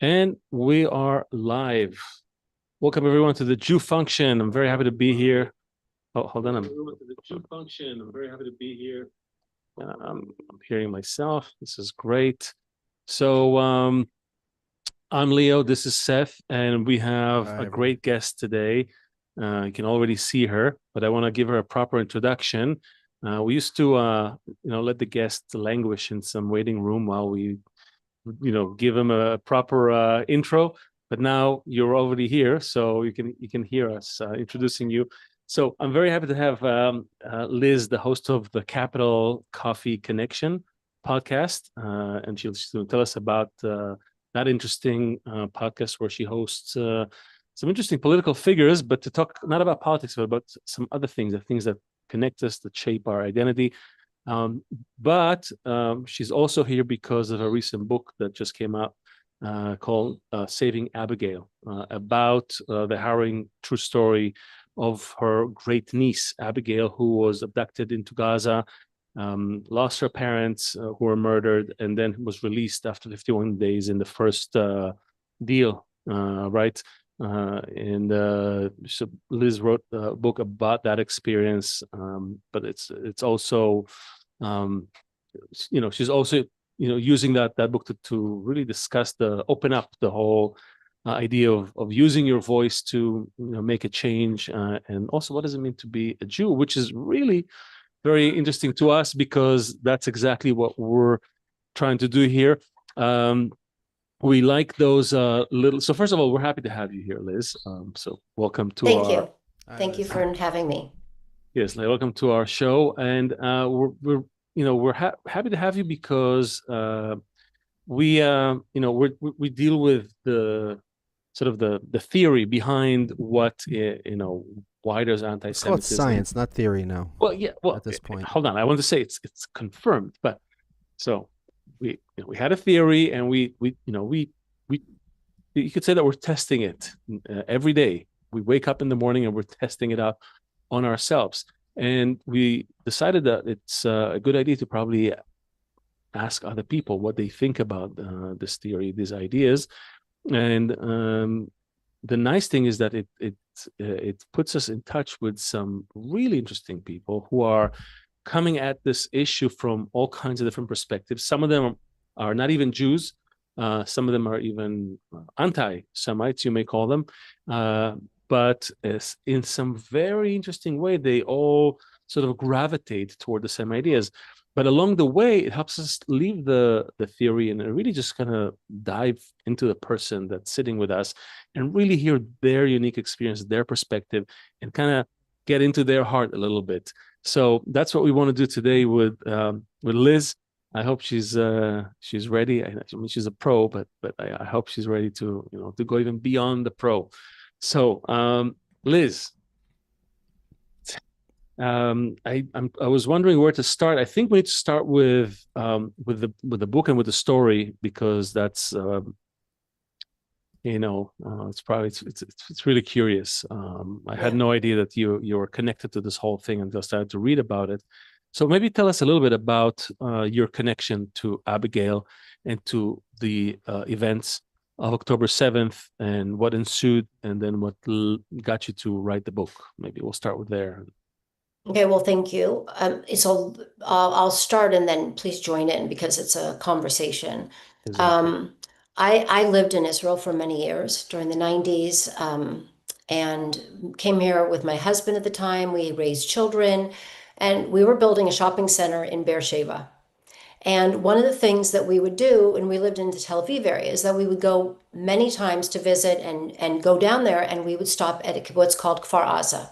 And we are live. Welcome everyone to the Jew Function. I'm very happy to be here. Oh, hold on. Everyone to the Jew Function. I'm very happy to be here. I'm hearing myself. This is great. So I'm Leo. This is Seth, and we have Hi, a everyone. great guest today. You can already see her, but I want to give her a proper introduction. We used to, let the guest languish in some waiting room while we give them a proper intro, but now you're already here, so you can hear us introducing you. So I'm very happy to have Liz, the host of the Capital Coffee Connection podcast, and she's going to tell us about that interesting podcast where she hosts some interesting political figures, but to talk not about politics, but about some other things, the things that connect us, that shape our identity. Um, but she's also here because of a recent book that just came out called Saving Abigail, about the harrowing true story of her great niece, Abigail, who was abducted into Gaza, lost her parents who were murdered, and then was released after 51 days in the first deal, right? So Liz wrote a book about that experience, but it's also she's also using that book to really discuss open up the whole idea of using your voice to make a change, and also what does it mean to be a Jew, which is really very interesting to us because that's exactly what we're trying to do here. We like those little. So first of all, we're happy to have you here, Liz. So welcome to Thank our you. Hi, Thank you Liz. for having me. Yes, welcome to our show, and we're happy to have you because we deal with the sort of the theory behind why does Let's call it anti-Semitism. science, not theory now, Well, yeah, at this point. hold on. I want to say it's confirmed, but so we had a theory, and we you could say that we're testing it every day. We wake up in the morning and we're testing it out on ourselves. And we decided that it's a good idea to probably ask other people what they think about this theory, these ideas. And the nice thing is that it puts us in touch with some really interesting people who are coming at this issue from all kinds of different perspectives. Some of them are not even Jews. Some of them are even anti-Semites, you may call them. But in some very interesting way, they all sort of gravitate toward the same ideas. But along the way, it helps us leave the theory and really just kind of dive into the person that's sitting with us and really hear their unique experience, their perspective, and kind of get into their heart a little bit. So that's what we want to do today with Liz. I hope she's ready. I mean, she's a pro, but I hope she's ready to go even beyond the pro. So Liz, I was wondering where to start. I think we need to start with the book and with the story because that's it's probably it's really curious. I had no idea that you were connected to this whole thing until I started to read about it. So maybe tell us a little bit about your connection to Abigail and to the events of October 7th and what ensued, and then what got you to write the book. Maybe we'll start with there. Okay, well, thank you. I'll start and then please join in because it's a conversation. Exactly. Um, I lived in Israel for many years during the 90s, and came here with my husband at the time. We raised children, and we were building a shopping center in Beersheba. And one of the things that we would do when we lived in the Tel Aviv area is that we would go many times to visit and go down there, and we would stop at a kibbutz called Kfar Aza.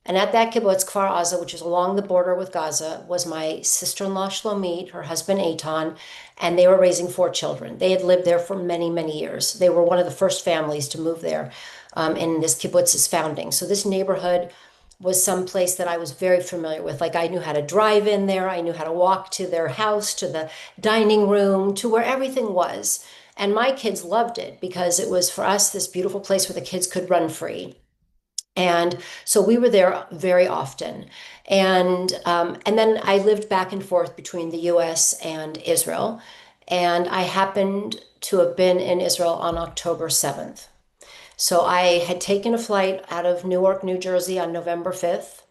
And at that kibbutz, Kfar Aza, which is along the border with Gaza, was my sister-in-law Shlomit, her husband Eitan, and they were raising 4 children. They had lived there for many, many years. They were one of the first families to move there in this kibbutz's founding. So this neighborhood was some place that I was very familiar with. Like I knew how to drive in there. I knew how to walk to their house, to the dining room, to where everything was. And my kids loved it because it was for us this beautiful place where the kids could run free. And so we were there very often. And then I lived back and forth between the US and Israel. And I happened to have been in Israel on October 7th. So I had taken a flight out of Newark, New Jersey on November 5th,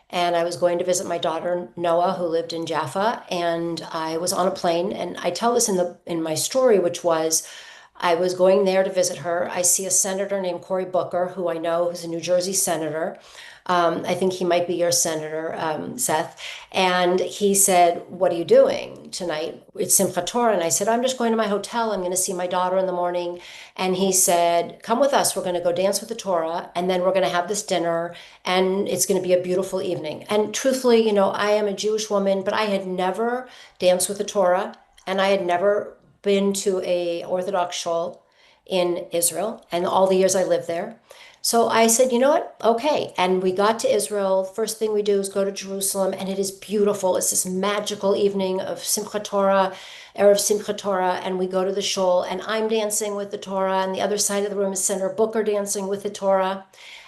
and I was going to visit my daughter Noah, who lived in Jaffa, and I was on a plane. And I tell this in my story, which was I was going there to visit her. I see a senator named Cory Booker, who I know is a New Jersey senator. I think he might be your senator, Seth. And he said, "What are you doing tonight? It's Simchat Torah." And I said, "I'm just going to my hotel. I'm going to see my daughter in the morning." And he said, "Come with us. We're going to go dance with the Torah, and then we're going to have this dinner, and it's going to be a beautiful evening." And truthfully, I am a Jewish woman, but I had never danced with the Torah, and I had never been to a Orthodox shul in Israel, and all the years I lived there. So I said, "You know what? Okay." And we got to Israel. First thing we do is go to Jerusalem, and it is beautiful. It's this magical evening of Simchat Torah, Erev Simchat Torah, and we go to the shul, and I'm dancing with the Torah, and the other side of the room is Senator Booker dancing with the Torah.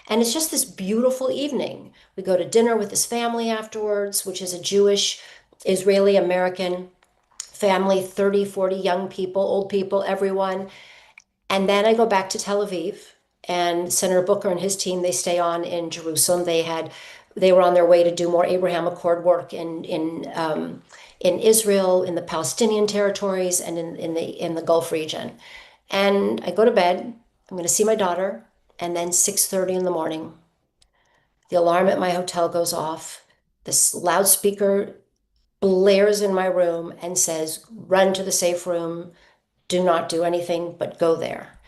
And it's just this beautiful evening. We go to dinner with his family afterwards, which is a Jewish, Israeli American family, 30, 40 young people, old people, everyone. And then I go back to Tel Aviv, and Senator Booker and his team, they stay on in Jerusalem. They were on their way to do more Abraham Accord work in Israel, in the Palestinian territories, and in the Gulf region. And I go to bed. I'm going to see my daughter, and then 6:30 in the morning, the alarm at my hotel goes off. This loudspeaker blares in my room and says, "Run to the safe room. Do not do anything but go there."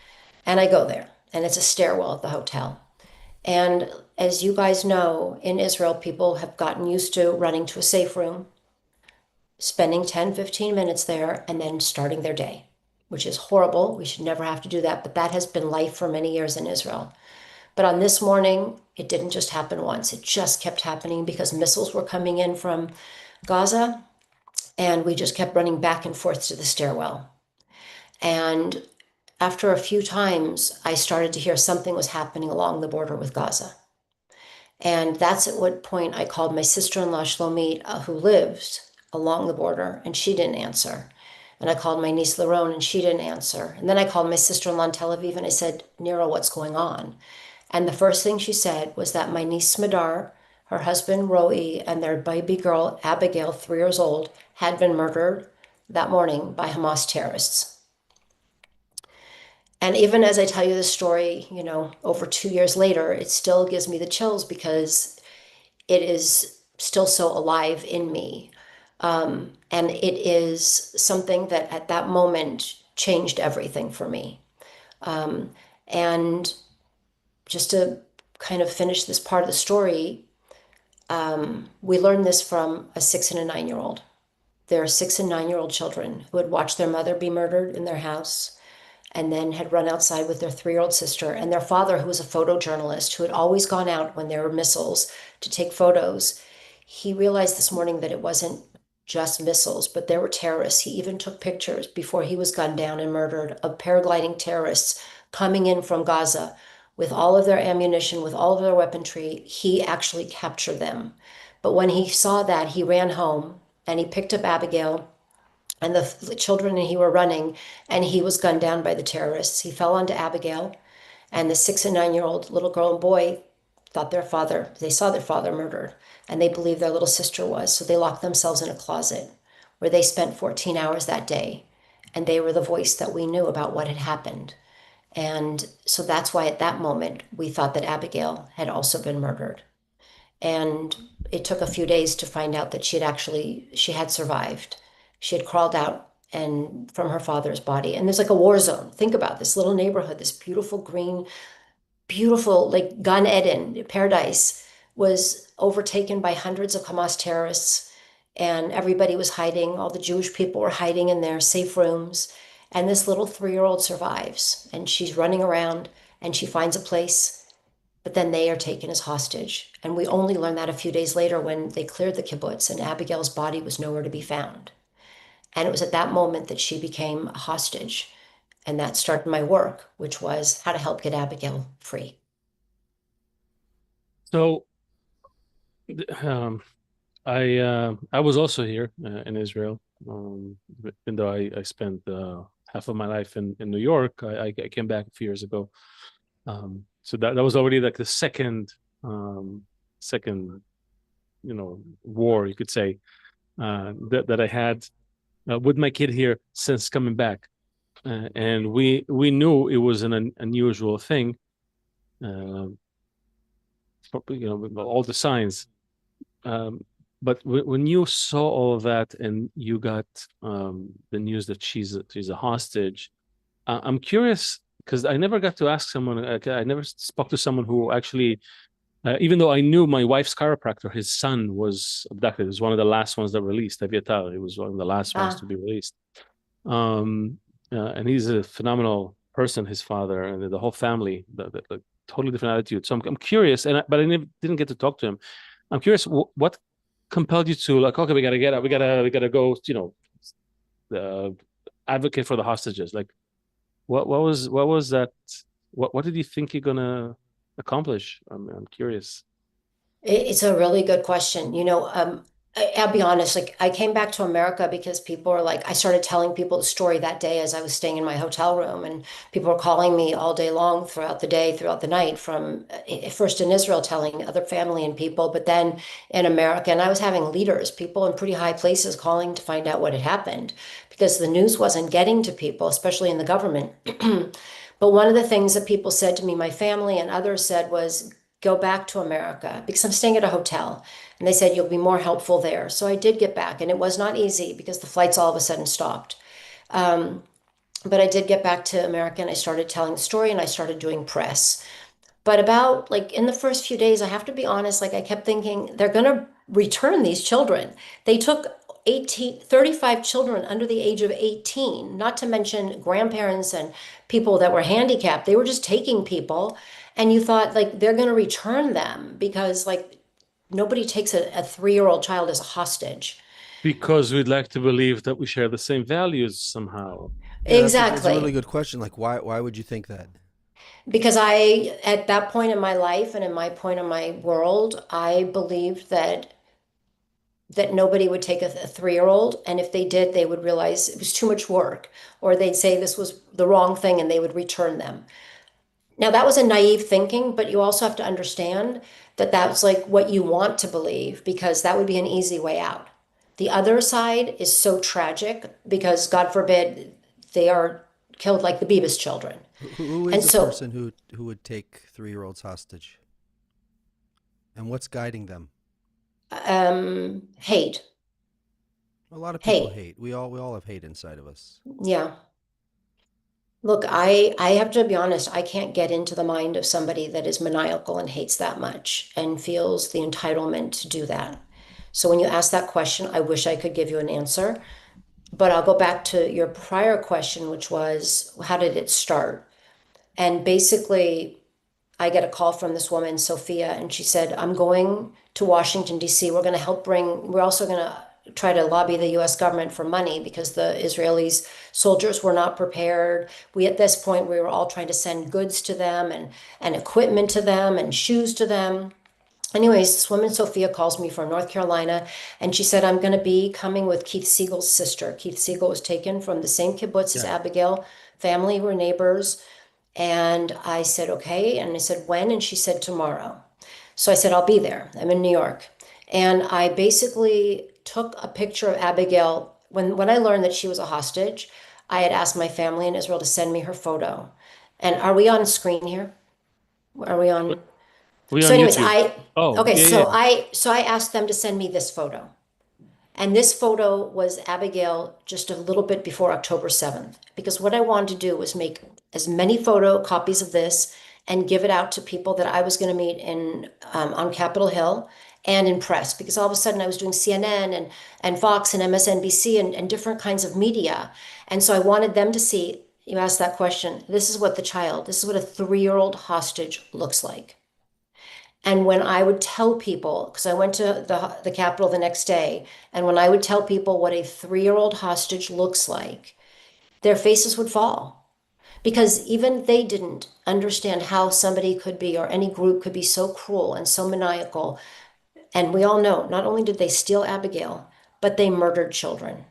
And I go there, and it's a stairwell at the hotel. And as you guys know, in Israel, people have gotten used to running to a safe room, spending 10, 15 minutes there, and then starting their day, which is horrible. We should never have to do that, but that has been life for many years in Israel. But on this morning, it didn't just happen once. It just kept happening because missiles were coming in from Gaza, and we just kept running back and forth to the stairwell. And after a few times, I started to hear something was happening along the border with Gaza. And that's at what point I called my sister-in-law, Shlomit, who lives along the border, and she didn't answer. And I called my niece, Laron, and she didn't answer. And then I called my sister-in-law in Tel Aviv, and I said, "Nero, what's going on?" And the first thing she said was that my niece, Smadar, her husband, Roe, and their baby girl, Abigail, 3 years old, had been murdered that morning by Hamas terrorists. And even as I tell you this story, over 2 years later, it still gives me the chills because it is still so alive in me. And it is something that at that moment changed everything for me. And just to kind of finish this part of the story, we learned this from a 6 and a 9-year-old. There are 6 and 9-year-old children who had watched their mother be murdered in their house and then had run outside with their 3-year-old sister, and their father, who was a photojournalist who had always gone out when there were missiles to take photos. He realized this morning that it wasn't just missiles, but there were terrorists. He even took pictures before he was gunned down and murdered of paragliding terrorists coming in from Gaza with all of their ammunition, with all of their weaponry. He actually captured them. But when he saw that, he ran home and he picked up Abigail, and the children and he were running, and he was gunned down by the terrorists. He fell onto Abigail, and the 6 and 9-year-old little girl and boy they saw their father murdered, and they believed their little sister was. So they locked themselves in a closet where they spent 14 hours that day, and they were the voice that we knew about what had happened. And so that's why at that moment we thought that Abigail had also been murdered. And it took a few days to find out that she had survived. She had crawled out and from her father's body. And there's like a war zone. Think about this little neighborhood, this beautiful green, beautiful, like Gan Eden, paradise, was overtaken by hundreds of Hamas terrorists. And everybody was hiding. All the Jewish people were hiding in their safe rooms. And this little 3-year-old survives. And she's running around and she finds a place, but then they are taken as hostage. And we only learned that a few days later when they cleared the kibbutz and Abigail's body was nowhere to be found. And it was at that moment that she became a hostage. And that started my work, which was how to help get Abigail free. So um, I was also here in Israel Even though I spent half of my life in New York, I came back a few years ago. So that was already like the second war, you could say, that I had with my kid here since coming back. And we knew it was an unusual thing, uh, with all the signs. Um, but when you saw all of that and you got the news that she's a hostage, I'm curious because I never got to ask someone. I never spoke to someone who actually, even though I knew my wife's chiropractor, his son was abducted. It was one of the last ones that released. Abigail. He was one of the last ones to Ah, be released. Um, and he's a phenomenal person. His father and the whole family, the totally different attitude. So I'm curious, but I didn't get to talk to him. I'm curious what compelled you to like, okay, we gotta get up, we gotta go, uh, advocate for the hostages. Like, what was that? What did you think you're gonna accomplish? I'm curious. It's a really good question. I'll be honest, like I came back to America because people are like, I started telling people the story that day as I was staying in my hotel room, and people were calling me all day long throughout the day, throughout the night, from first in Israel telling other family and people, but then in America. And I was having leaders, people in pretty high places calling to find out what had happened because the news wasn't getting to people, especially in the government. But one of the things that people said to me, my family and others said was, go back to America because I'm staying at a hotel. And they said, you'll be more helpful there. So I did get back, and it was not easy because the flights all of a sudden stopped. Um, but I did get back to America and I started telling the story and I started doing press. But about like in the first few days, I have to be honest, like I kept thinking they're going to return these children. They took 35 children under the age of 18, not to mention grandparents and people that were handicapped. They were just taking people. And you thought like they're going to return them because like nobody takes a 3-year-old child as a hostage. Because we'd like to believe that we share the same values somehow. Yeah, that's a really Exactly. good question. Like, why would you think that? Because I, at that point in my life and in my point in my world, I believed that nobody would take a 3-year-old, and if they did, they would realize it was too much work, or they'd say this was the wrong thing and they would return them. Now, that was a naive thinking, but you also have to understand that that's like what you want to believe because that would be an easy way out. The other side is so tragic because, God forbid, they are killed like the Beavis children. Who is And the so, person who would take 3-year-olds hostage, and what's guiding them? hate, A lot of people hate. hate. We all have hate inside of us. Yeah. Look, I have to be honest, I can't get into the mind of somebody that is maniacal and hates that much and feels the entitlement to do that. So when you ask that question, I wish I could give you an answer. But I'll go back to your prior question, which was, how did it start? And basically, I get a call from this woman, Sophia, and she said, I'm going to Washington, D.C. We're also going to try to lobby the U.S. government for money because the Israelis soldiers were not prepared. At this point, we were all trying to send goods to them and equipment to them and shoes to them. Anyways, this woman, Sophia, calls me from North Carolina, and she said, I'm going to be coming with Keith Siegel's sister. Keith Siegel was taken from the same kibbutz as Yeah. Abigail. Family were neighbors. And I said, okay. And I said, when? And she said, tomorrow. So I said, I'll be there. I'm in New York. And I basically took a picture of Abigail. When I learned that she was a hostage, I had asked my family in Israel to send me her photo. And are we on screen here? Are we on? We So, on anyways, YouTube. Oh, okay, yeah, yeah. so I asked them to send me this photo. And this photo was Abigail just a little bit before October 7th, because what I wanted to do was make as many photo copies of this and give it out to people that I was going to meet in on Capitol Hill and in press, because all of a sudden I was doing CNN and Fox and MSNBC and different kinds of media. And so I wanted them to see, you asked that question, this is what a 3-year-old hostage looks like. And when I would tell people, because I went to the Capitol the next day, and when I would tell people what a 3-year-old hostage looks like, their faces would fall. Because even they didn't understand how somebody could be, or any group could be so cruel and so maniacal. And we all know, not only did they steal Abigail, but they murdered children.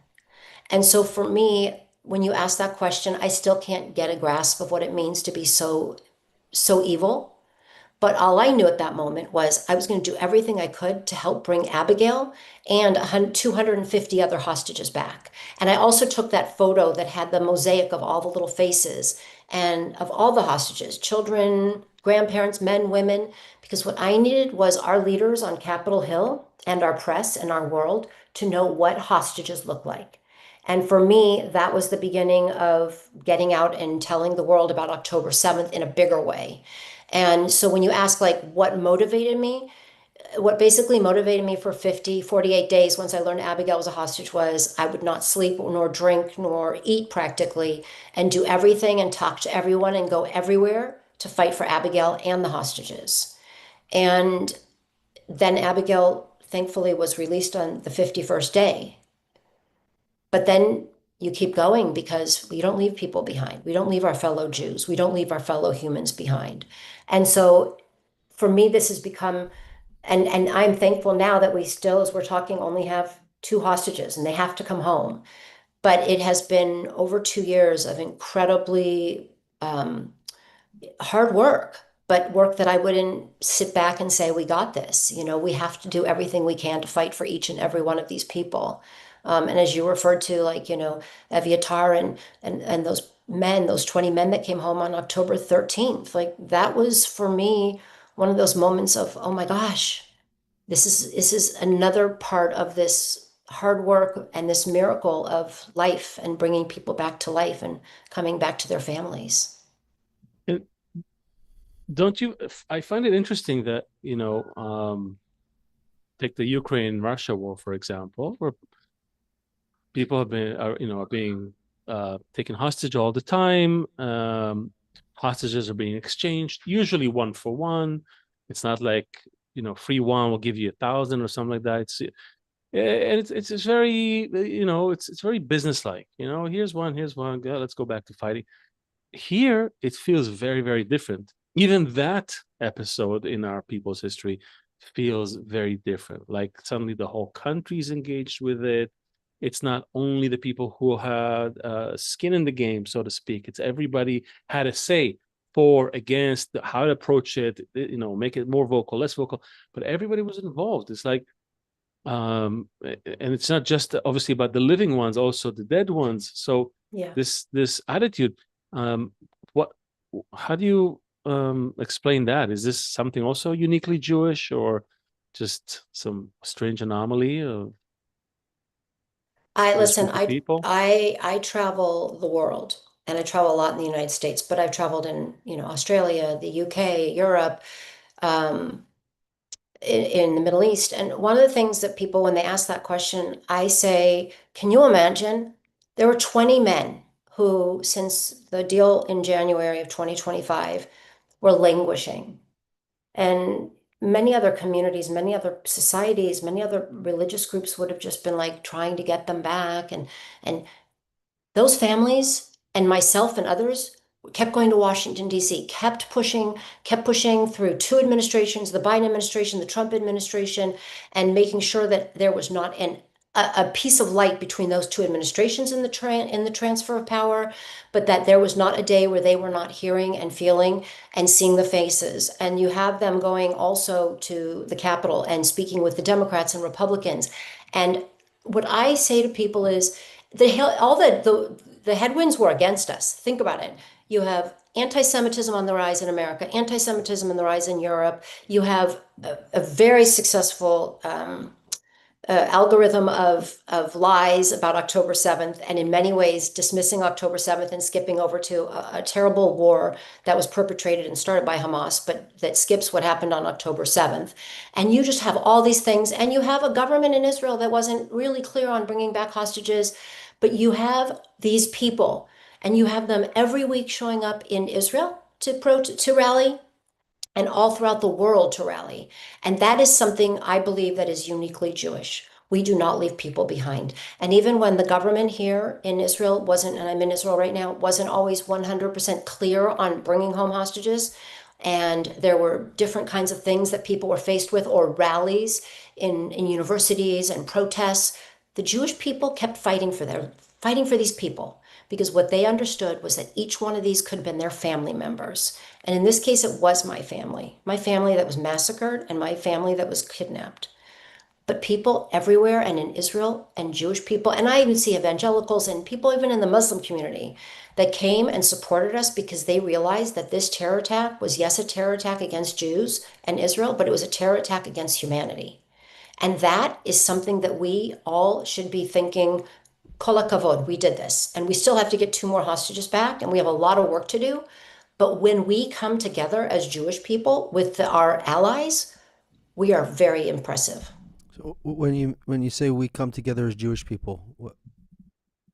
And so for me, when you ask that question, I still can't get a grasp of what it means to be so evil. But all I knew at that moment was I was going to do everything I could to help bring Abigail and 250 other hostages back. And I also took that photo that had the mosaic of all the little faces and of all the hostages, children, grandparents, men, women, because what I needed was our leaders on Capitol Hill and our press and our world to know what hostages look like. And for me, that was the beginning of getting out and telling the world about October 7th in a bigger way. And so when you ask like what motivated me, what basically motivated me for 48 days once I learned Abigail was a hostage was I would not sleep nor drink nor eat practically and do everything and talk to everyone and go everywhere to fight for Abigail and the hostages. And then Abigail thankfully was released on the 51st day. But then you keep going because we don't leave people behind. We don't leave our fellow Jews. We don't leave our fellow humans behind. And so for me, this has become, and I'm thankful now that we still, as we're talking, only have two hostages and they have to come home. But it has been over 2 years of incredibly hard work, but work that I wouldn't sit back and say, we got this. You know, we have to do everything we can to fight for each and every one of these people. And as you referred to, like, you know, Eviatar and those men, those 20 men that came home on October 13th, like that was for me one of those moments of, oh my gosh, this is another part of this hard work and this miracle of life and bringing people back to life and coming back to their families. And don't you? I find it interesting that take the Ukraine-Russia war for example, where people have been are being taken hostage all the time. Hostages are being exchanged, usually one for one. It's not like free one will give you 1,000 or something like that. And it's very it's very businesslike. Here's one. Let's go back to fighting. Here it feels very, very different. Even that episode in our people's history feels very different. Like suddenly the whole country's engaged with it. It's not only the people who had skin in the game, so to speak. It's everybody had a say for, against, how to approach it, make it more vocal, less vocal, but everybody was involved. It's like, and it's not just obviously about the living ones, also the dead ones. So Yeah. this attitude, what, how do you explain that? Is this something also uniquely Jewish, or just some strange anomaly of Listen, people? I travel the world and I travel a lot in the United States, but I've traveled in, Australia, the UK, Europe, um, in the Middle East. And one of the things that people, when they ask that question, I say, can you imagine? There were 20 men who, since the deal in January of 2025, were languishing. And many other communities, many other societies, many other religious groups would have just been like trying to get them back. And those families and myself and others kept going to Washington, D.C., kept pushing through two administrations, the Biden administration, the Trump administration, and making sure that there was not a piece of light between those two administrations in the transfer of power, but that there was not a day where they were not hearing and feeling and seeing the faces. And you have them going also to the Capitol and speaking with the Democrats and Republicans. And what I say to people is, the headwinds were against us. Think about it. You have anti-Semitism on the rise in America, anti-Semitism on the rise in Europe. You have a very successful algorithm of lies about October 7th, and in many ways dismissing October 7th and skipping over to a terrible war that was perpetrated and started by Hamas, but that skips what happened on October 7th. And you just have all these things, and you have a government in Israel that wasn't really clear on bringing back hostages, but you have these people, and you have them every week showing up in Israel to rally, and all throughout the world to rally. And that is something I believe that is uniquely Jewish. We do not leave people behind. And even when the government here in Israel wasn't, and I'm in Israel right now, wasn't always 100% clear on bringing home hostages, and there were different kinds of things that people were faced with, or rallies in universities and protests, the Jewish people kept fighting for fighting for these people because what they understood was that each one of these could have been their family members. And in this case, it was my family that was massacred and my family that was kidnapped. But people everywhere and in Israel and Jewish people, and I even see evangelicals and people even in the Muslim community that came and supported us because they realized that this terror attack was, yes, a terror attack against Jews and Israel, but it was a terror attack against humanity. And that is something that we all should be thinking, kol hakavod, we did this. And we still have to get 2 more hostages back, and we have a lot of work to do. But when we come together as Jewish people with our allies, we are very impressive. So when you say we come together as Jewish people,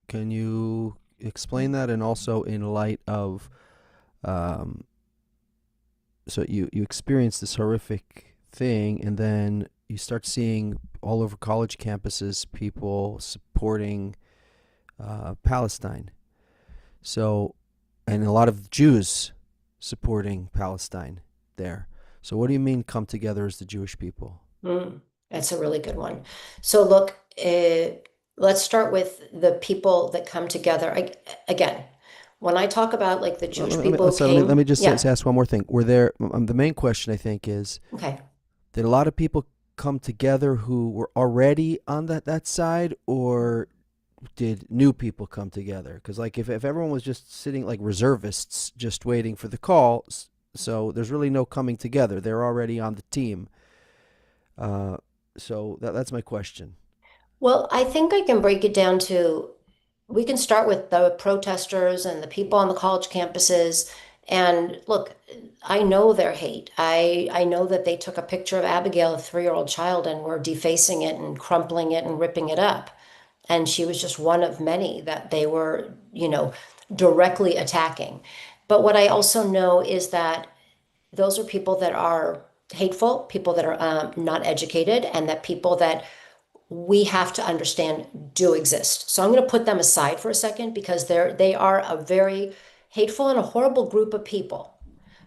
can you explain that? And also in light of, so you experience this horrific thing, and then you start seeing all over college campuses people supporting Palestine. So, and a lot of Jews supporting Palestine there. So what do you mean come together as the Jewish people? That's a really good one. So look, let's start with the people that come together. Again, when I talk about like the Jewish people who came, let me just ask one more thing. Were there, the main question I think is, okay, did a lot of people come together who were already on that side, or did new people come together? Because like if everyone was just sitting like reservists just waiting for the call, so there's really no coming together. They're already on the team. So that's my question. well, I think I can break it down to, we can start with the protesters and the people on the college campuses. And look, I know their hate. I know that they took a picture of Abigail, a 3-year-old child, and were defacing it and crumpling it and ripping it up. And she was just one of many that they were, directly attacking. But what I also know is that those are people that are hateful, people that are not educated, and that people that we have to understand do exist. So I'm going to put them aside for a second because they are a very hateful and a horrible group of people.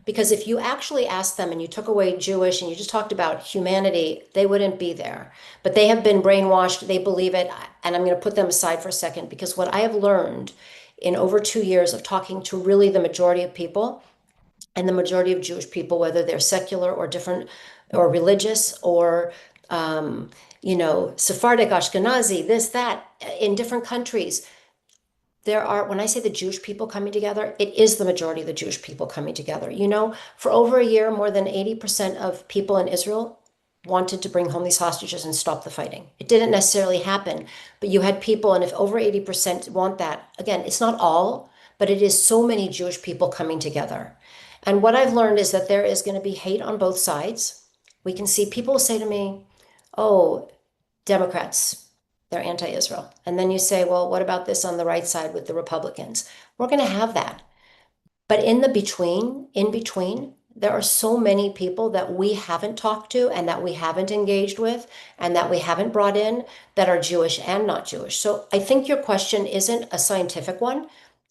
Because if you actually asked them and you took away Jewish and you just talked about humanity, they wouldn't be there. But they have been brainwashed, they believe it, and I'm going to put them aside for a second because what I have learned in over 2 years of talking to really the majority of people, and the majority of Jewish people, whether they're secular or different or religious or Sephardic, Ashkenazi, this, that, in different countries, there are, when I say the Jewish people coming together, it is the majority of the Jewish people coming together. For over a year, more than 80% of people in Israel wanted to bring home these hostages and stop the fighting. It didn't necessarily happen, but you had people, and if over 80% want that, again, it's not all, but it is so many Jewish people coming together. And what I've learned is that there is going to be hate on both sides. We can see people say to me, oh, Democrats, they're anti-Israel. And then you say, well, what about this on the right side with the Republicans? We're going to have that. But in between, there are so many people that we haven't talked to and that we haven't engaged with and that we haven't brought in that are Jewish and not Jewish. So I think your question isn't a scientific one,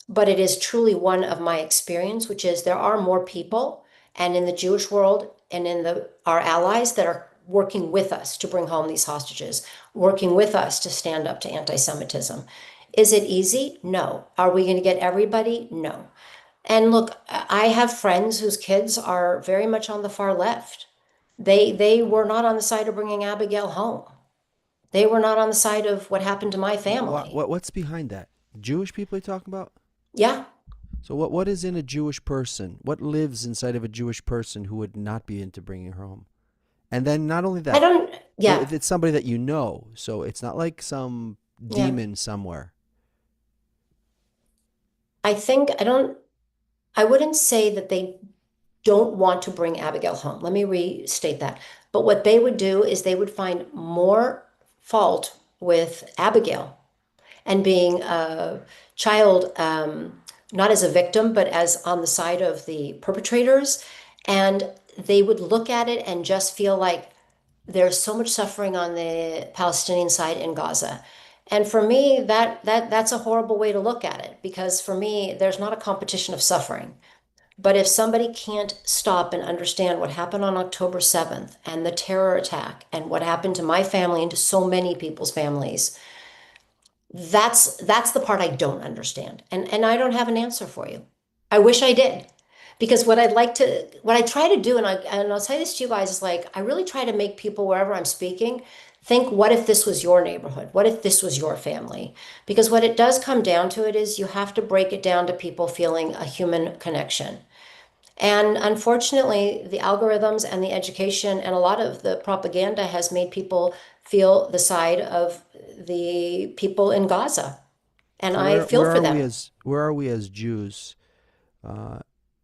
but it is truly one of my experience, which is there are more people and in the Jewish world and in our allies that are working with us to bring home these hostages, working with us to stand up to anti-Semitism. Is it easy? No. Are we going to get everybody? No. And look, I have friends whose kids are very much on the far left. They were not on the side of bringing Abigail home. They were not on the side of what happened to my family. What's behind that? Jewish people you're talking about? Yeah. So what is in a Jewish person? What lives inside of a Jewish person who would not be into bringing her home? And then not only that, it's somebody that you know, so it's not like some demon somewhere. I wouldn't say that they don't want to bring Abigail home. Let me restate that. But what they would do is they would find more fault with Abigail and being a child, not as a victim, but as on the side of the perpetrators. And they would look at it and just feel like there's so much suffering on the Palestinian side in Gaza. And for me, that's a horrible way to look at it, because for me, there's not a competition of suffering. But if somebody can't stop and understand what happened on October 7th and the terror attack and what happened to my family and to so many people's families, That's the part I don't understand. And I don't have an answer for you. I wish I did. Because what I try to do, and I'll say this to you guys, is like I really try to make people wherever I'm speaking think, what if this was your neighborhood? What if this was your family? Because what it does come down to it is you have to break it down to people feeling a human connection. And unfortunately, the algorithms and the education and a lot of the propaganda has made people feel the side of the people in Gaza. And So I feel for them. where are we as Jews uh,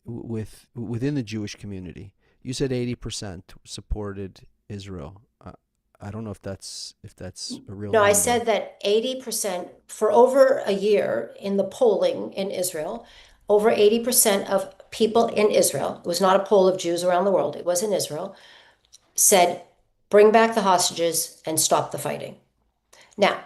within the Jewish community? You said 80% supported Israel. I don't know if that's a real No, I number. said that 80% for over a year in the polling in Israel, over 80% of people in Israel, it was not a poll of Jews around the world, it was in Israel, said, bring back the hostages and stop the fighting. Now,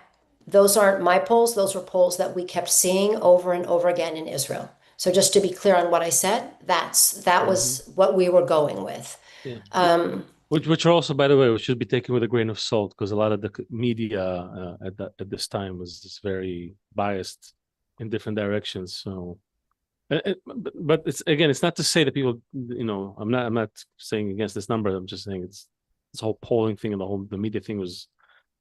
those aren't my polls, those were polls that we kept seeing over and over again in Israel. So just to be clear on what I said, that Hmm. was what we were going with. Yeah. Um, Which are also, by the way, should be taken with a grain of salt because a lot of the media at this time was just very biased in different directions. So, but it's again, it's not to say that people, I'm not saying against this number. I'm just saying it's this whole polling thing and the media thing was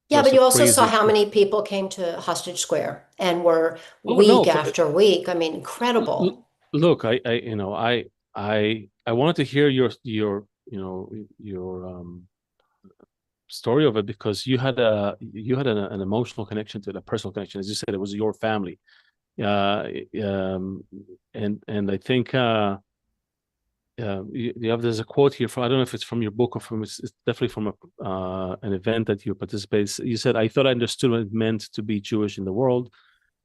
yeah, but also you also saw crazy. how many people came to Hostage Square and were Oh no, week after week. I mean, incredible. look, I wanted to hear your story of it because you had an emotional connection to it, a personal connection. As you said, it was your family. Uh, um, and I think there's a quote here from, I don't know if it's from your book or it's definitely from an event that you participated. You said, "I thought I understood what it meant to be Jewish in the world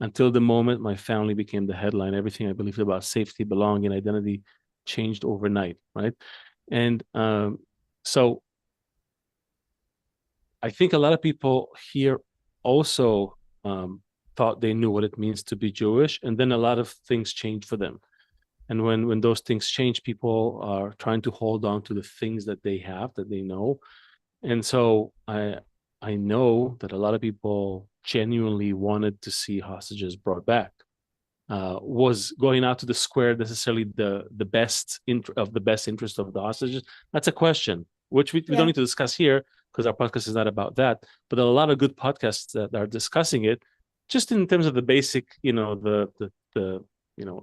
until the moment my family became the headline. Everything I believed about safety, belonging, identity changed overnight." Right, and so I think a lot of people here also thought they knew what it means to be Jewish, and then a lot of things changed for them. And when those things change, people are trying to hold on to the things that they have, that they know. And so I know that a lot of people genuinely wanted to see hostages brought back. Was going out to the square necessarily the best interest of the hostages? That's a question which we don't Yeah. need to discuss here because our podcast is not about that. But there are a lot of good podcasts that are discussing it, just in terms of the basic, the you know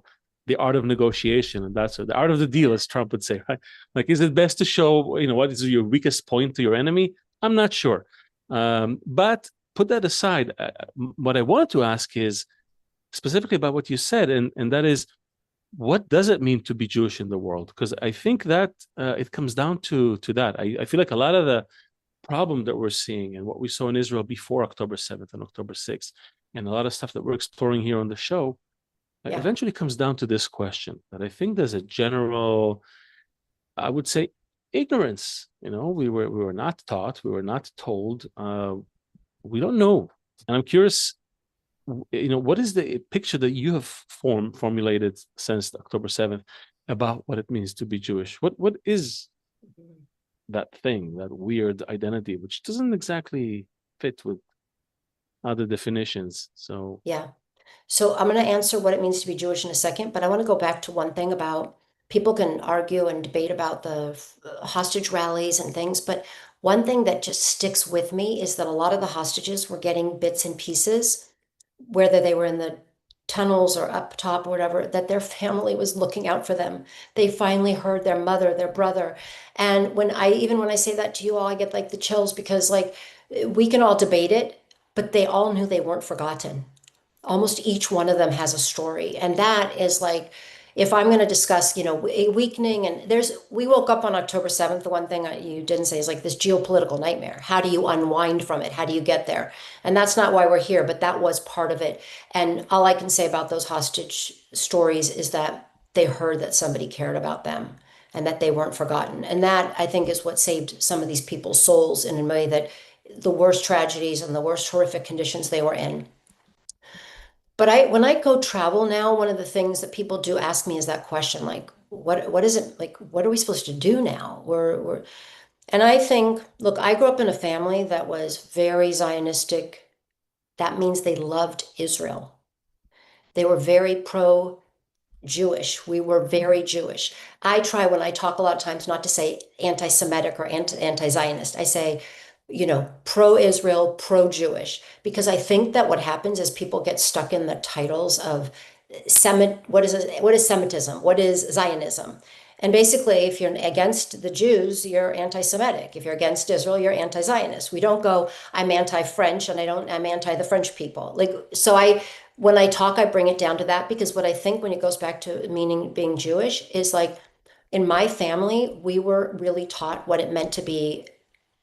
the art of negotiation, and that's the art of the deal, as Trump would say, right? Like, is it best to show what is your weakest point to your enemy? I'm not sure, but put that aside. What I wanted to ask is specifically about what you said, and that is, what does it mean to be Jewish in the world? Because I think that it comes down to that. I feel like a lot of the problem that we're seeing and what we saw in Israel before October 7th and October 6th, and a lot of stuff that we're exploring here on the show, Yeah. eventually comes down to this question that I think there's a general, I would say, ignorance. We were not taught, we were not told, we don't know. And I'm curious, what is the picture that you have formulated since October 7th about what it means to be Jewish? What is that thing, that weird identity, which doesn't exactly fit with other definitions? So Yeah. So I'm going to answer what it means to be Jewish in a second, but I want to go back to one thing about people can argue and debate about the hostage rallies and things, but one thing that just sticks with me is that a lot of the hostages were getting bits and pieces, whether they were in the tunnels or up top or whatever, that their family was looking out for them. They finally heard their mother, their brother. And when I say that to you all, I get like the chills because like we can all debate it, but they all knew they weren't forgotten. Almost each one of them has a story, and that is like, if I'm going to discuss a weakening, and we woke up on October 7th. The one thing you didn't say is like this geopolitical nightmare. How do you unwind from it? How do you get there? And that's not why we're here, but that was part of it. And all I can say about those hostage stories is that they heard that somebody cared about them and that they weren't forgotten, and that I think is what saved some of these people's souls in a way that the worst tragedies and the worst horrific conditions they were in. But when I go travel now, one of the things that people do ask me is that question, like, what is it like? What are we supposed to do now? And I think, look, I grew up in a family that was very Zionistic, that means they loved Israel. They were very pro Jewish. We were very Jewish. I try when I talk a lot of times not to say anti-Semitic or anti-Zionist. I say, pro-Israel, pro-Jewish, because I think that what happens is people get stuck in the titles of what is Semitism? What is Zionism? And basically, if you're against the Jews, you're anti-Semitic. If you're against Israel, you're anti-Zionist. We don't go, I'm anti-French and I'm anti the French people. When I talk, I bring it down to that, because what I think when it goes back to meaning being Jewish is like in my family, we were really taught what it meant to be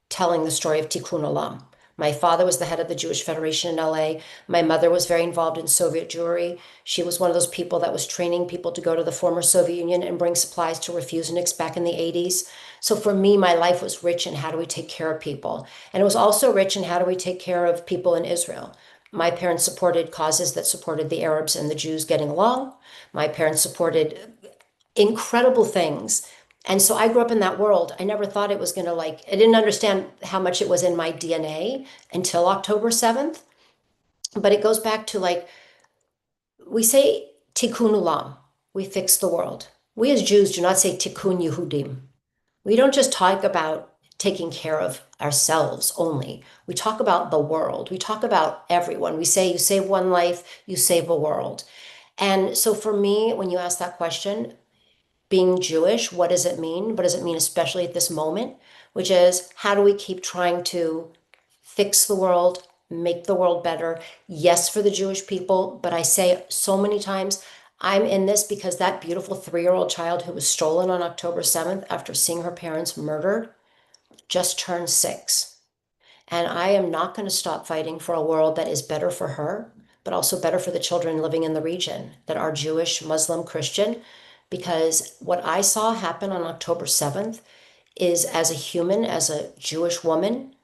telling the story of Tikkun Olam. My father was the head of the Jewish Federation in LA. My mother was very involved in Soviet Jewry. She was one of those people that was training people to go to the former Soviet Union and bring supplies to refuseniks back in the 80s. So for me, my life was rich in how do we take care of people. And it was also rich in how do we take care of people in Israel. My parents supported causes that supported the Arabs and the Jews getting along. My parents supported incredible things. And so I grew up in that world. I never thought it was going to I didn't understand how much it was in my DNA until October 7th. But it goes back to we say tikkun ulam, we fix the world. We as Jews do not say tikkun Yehudim. We don't just talk about taking care of ourselves only. We talk about the world. We talk about everyone. We say you save one life, you save a world. And so for me, when you ask that question, being Jewish, what does it mean? What does it mean, especially at this moment? Which is, how do we keep trying to fix the world, make the world better? Yes, for the Jewish people, but I say so many times, I'm in this because that beautiful 3-year-old child who was stolen on October 7th after seeing her parents murdered just turned 6. And I am not going to stop fighting for a world that is better for her, but also better for the children living in the region that are Jewish, Muslim, Christian. Because what I saw happen on October 7th is, as a human, as a Jewish woman,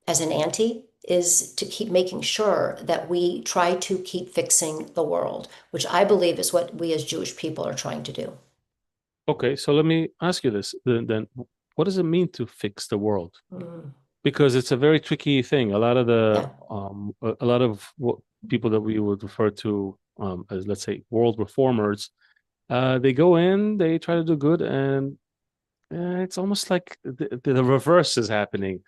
as an auntie, is to keep making sure that we try to keep fixing the world, which I believe is what we as Jewish people are trying to do. Okay, so let me ask you this then. What does it mean to fix the world? Because it's a very tricky thing. A lot of what people that we would refer to as, let's say, world reformers, they go in, they try to do good, and it's almost like the reverse is happening.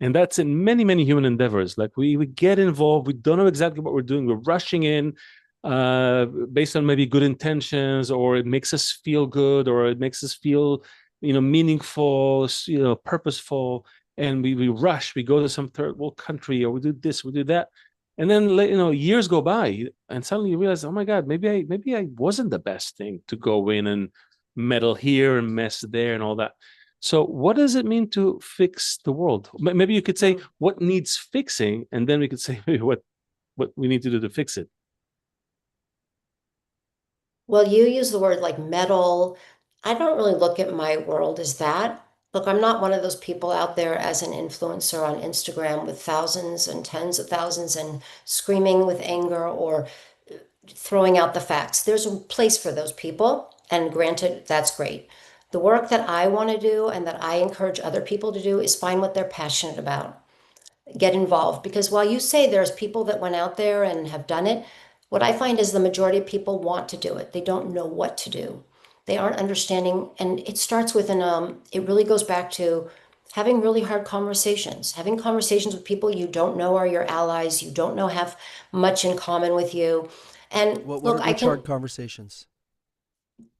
And that's in many, many human endeavors. Like we get involved, we don't know exactly what we're doing. We're rushing in based on maybe good intentions, or it makes us feel good, or it makes us feel, meaningful, purposeful. And we rush, we go to some third world country, or we do this, we do that. And then, years go by, and suddenly you realize, oh my God, maybe I wasn't the best thing to go in and meddle here and mess there and all that. So what does it mean to fix the world? Maybe you could say what needs fixing, and then we could say maybe what we need to do to fix it. Well, you use the word like metal. I don't really look at my world as that. Look, I'm not one of those people out there as an influencer on Instagram with thousands and tens of thousands and screaming with anger or throwing out the facts. There's a place for those people, and granted, that's great. The work that I want to do and that I encourage other people to do is find what they're passionate about. Get involved, because while you say there's people that went out there and have done it, what I find is the majority of people want to do it. They don't know what to do. They aren't understanding, and it starts with it really goes back to having really hard conversations, having conversations with people you don't know are your allies, you don't know have much in common with you. And look, which hard conversations?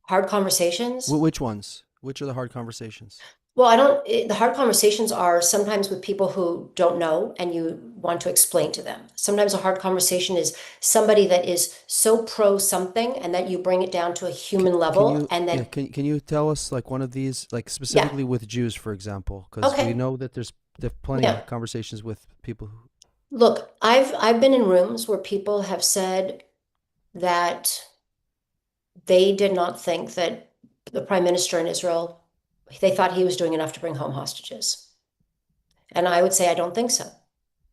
Hard conversations. Which ones? Which are the hard conversations? Well, the hard conversations are sometimes with people who don't know and you want to explain to them. Sometimes a hard conversation is somebody that is so pro something and that you bring it down to a human level. And then, can you tell us like one of these, like specifically with Jews, for example? Because we know that there's plenty of conversations with people who... Look, I've been in rooms where people have said that they did not think that the prime minister in Israel, they thought he was doing enough to bring home hostages. And I would say, I don't think so,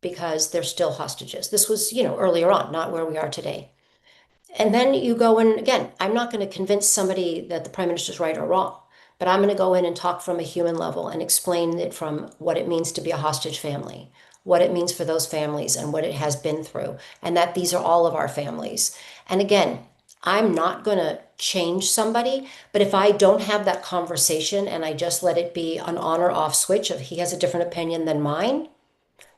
because they're still hostages. This was, earlier on, not where we are today. And then you go in, again, I'm not going to convince somebody that the prime minister's right or wrong, but I'm going to go in and talk from a human level and explain it from what it means to be a hostage family, what it means for those families and what it has been through, and that these are all of our families. And again, I'm not going to change somebody, but if I don't have that conversation and I just let it be an on or off switch of he has a different opinion than mine,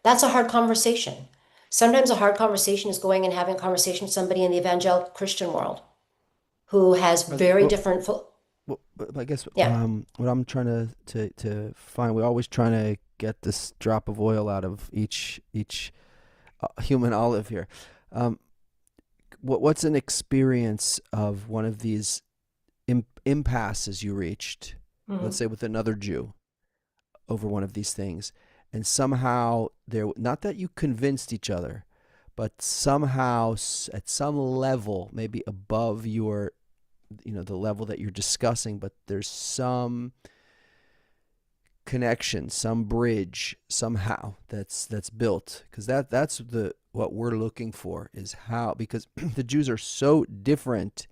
that's a hard conversation. Sometimes a hard conversation is going and having a conversation with somebody in the evangelical Christian world who has very different. Well, I guess Yeah. what I'm trying to find, we're always trying to get this drop of oil out of each human olive here. Um, what's an experience of one of these impasses you reached, let's say with another Jew, over one of these things, and somehow there, not that you convinced each other, but somehow at some level, maybe above your, the level that you're discussing, but there's some connection, some bridge somehow that's built, because that's what we're looking for, is how, because the Jews are so different.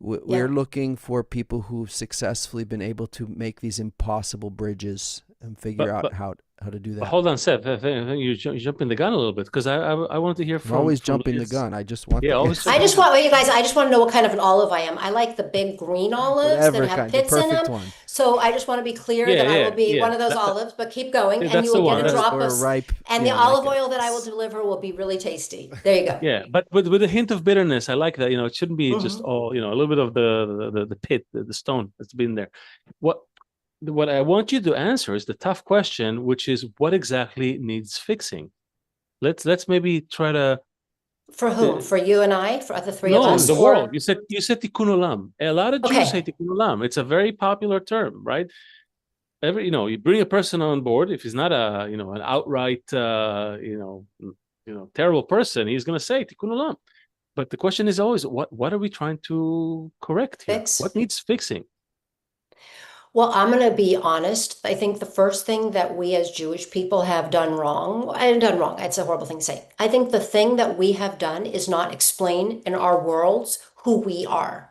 We're looking for people who've successfully been able to make these impossible bridges and figure out how to do that. Hold on, Seth. I think you're jumping the gun a little bit, because I wanted to hear from. I'm always jumping the gun. I just want. Always. I just want you guys. I just want to know what kind of an olive I am. I like the big green olives that have pits in them. One. So I just want to be clear that I will be one of those olives. But keep going, and you will get a drop of ripe. And the olive oil that I will deliver will be really tasty. There you go. Yeah, but with a hint of bitterness. I like that. It shouldn't be just all. A little bit of the pit, the stone that's been there. What I want you to answer is the tough question, which is what exactly needs fixing. Let's maybe try to. For whom? For you and I? For the three of us? No, the world. You said tikkun olam. A lot of Jews say Okay. tikkun olam. It's a very popular term, right? You bring a person on board. If he's not an outright terrible person, he's going to say tikkun olam. But the question is always, what are we trying to correct here? Fix. What needs fixing? Well, I'm going to be honest. I think the first thing that we as Jewish people have done wrong, it's a horrible thing to say. I think the thing that we have done is not explain in our worlds who we are.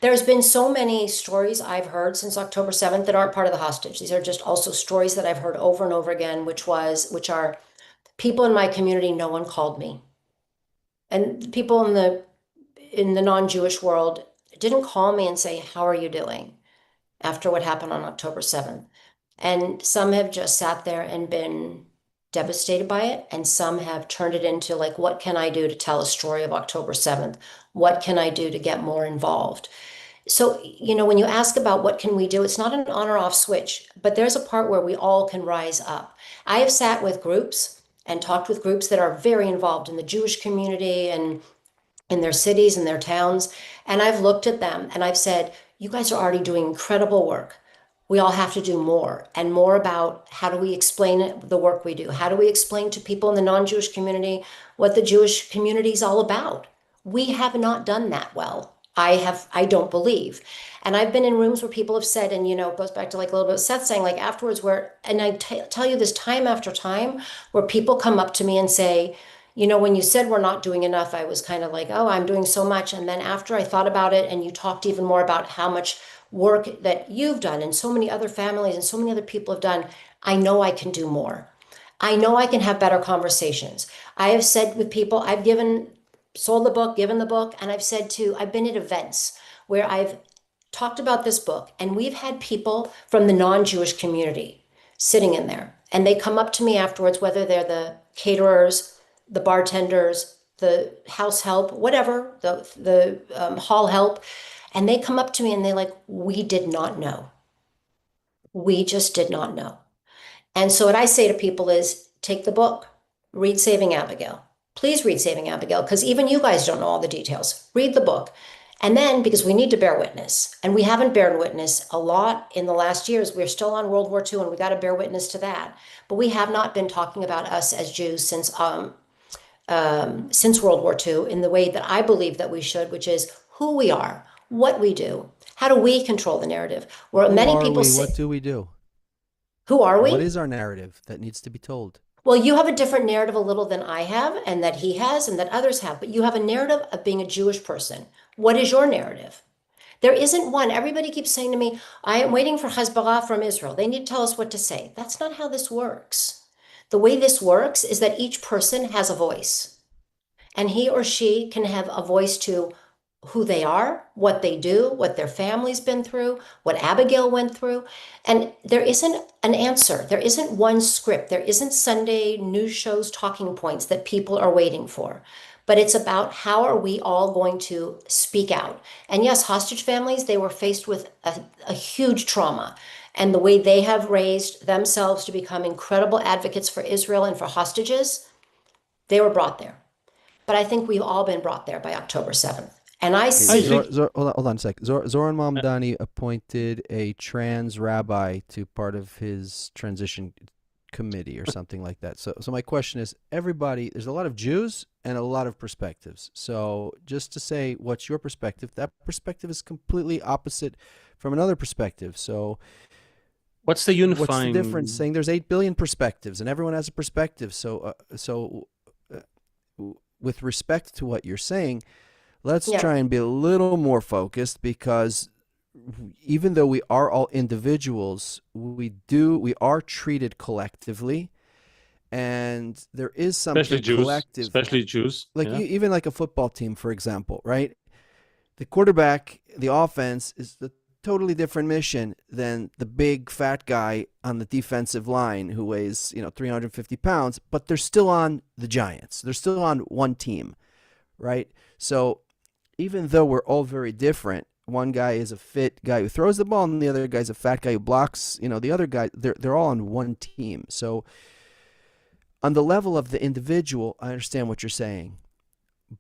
There's been so many stories I've heard since October 7th that aren't part of the hostage. These are just also stories that I've heard over and over again, which are people in my community, no one called me. And people in the non-Jewish world didn't call me and say, "How are you doing?" after what happened on October 7th. And some have just sat there and been devastated by it. And some have turned it into like, what can I do to tell a story of October 7th? What can I do to get more involved? So, when you ask about what can we do, it's not an on or off switch, but there's a part where we all can rise up. I have sat with groups and talked with groups that are very involved in the Jewish community and in their cities and their towns. And I've looked at them and I've said, you guys are already doing incredible work. We all have to do more and more about how do we explain the work we do? How do we explain to people in the non-Jewish community what the Jewish community is all about? We have not done that well. I don't believe. And I've been in rooms where people have said, and it goes back to like a little bit of Seth saying, like afterwards and I tell you this time after time, where people come up to me and say, when you said we're not doing enough, I was kind of like, oh, I'm doing so much. And then after I thought about it and you talked even more about how much work that you've done and so many other families and so many other people have done, I know I can do more. I know I can have better conversations. I have said with people, I've sold the book, given the book, and I've been at events where I've talked about this book and we've had people from the non-Jewish community sitting in there and they come up to me afterwards, whether they're the caterers, the bartenders, the house help, whatever, the hall help. And they come up to me and they're like, we did not know. We just did not know. And so what I say to people is take the book, read Saving Abigail. Please read Saving Abigail, because even you guys don't know all the details. Read the book. And then, because we need to bear witness, and we haven't borne witness a lot in the last years, we're still on World War II, and we got to bear witness to that. But we have not been talking about us as Jews since World War II in the way that I believe that we should, which is who we are, what we do, how do we control the narrative? Where many people say, what do we do? Who are we? What is our narrative that needs to be told? Well, you have a different narrative a little than I have, and that he has, and that others have, but you have a narrative of being a Jewish person. What is your narrative? There isn't one. Everybody keeps saying to me, I am waiting for Hezbollah from Israel. They need to tell us what to say. That's not how this works. The way this works is that each person has a voice, and he or she can have a voice to who they are, what they do, what their family's been through, what Abigail went through. And there isn't an answer. There isn't one script. There isn't Sunday news shows talking points that people are waiting for. But it's about how are we all going to speak out. And yes, hostage families, they were faced with a huge trauma. And the way they have raised themselves to become incredible advocates for Israel and for hostages, they were brought there. But I think we've all been brought there by October 7th. And I see. Hold on a sec. Zoran Mamdani appointed a trans rabbi to part of his transition committee or something like that. So my question is, everybody, there's a lot of Jews and a lot of perspectives. So just to say, what's your perspective? That perspective is completely opposite from another perspective. So what's the unifying? What's the difference? Saying there's 8 billion perspectives and everyone has a perspective. So with respect to what you're saying, let's try and be a little more focused, because even though we are all individuals, we are treated collectively, and there is something collective. Especially Jews. Like even like a football team, for example, right? The quarterback, the offense is the totally different mission than the big fat guy on the defensive line who weighs 350 pounds, but they're still on the Giants. They're still on one team, right? So even though we're all very different, one guy is a fit guy who throws the ball and the other guy's a fat guy who blocks, the other guy, they're all on one team. So on the level of the individual, I understand what you're saying,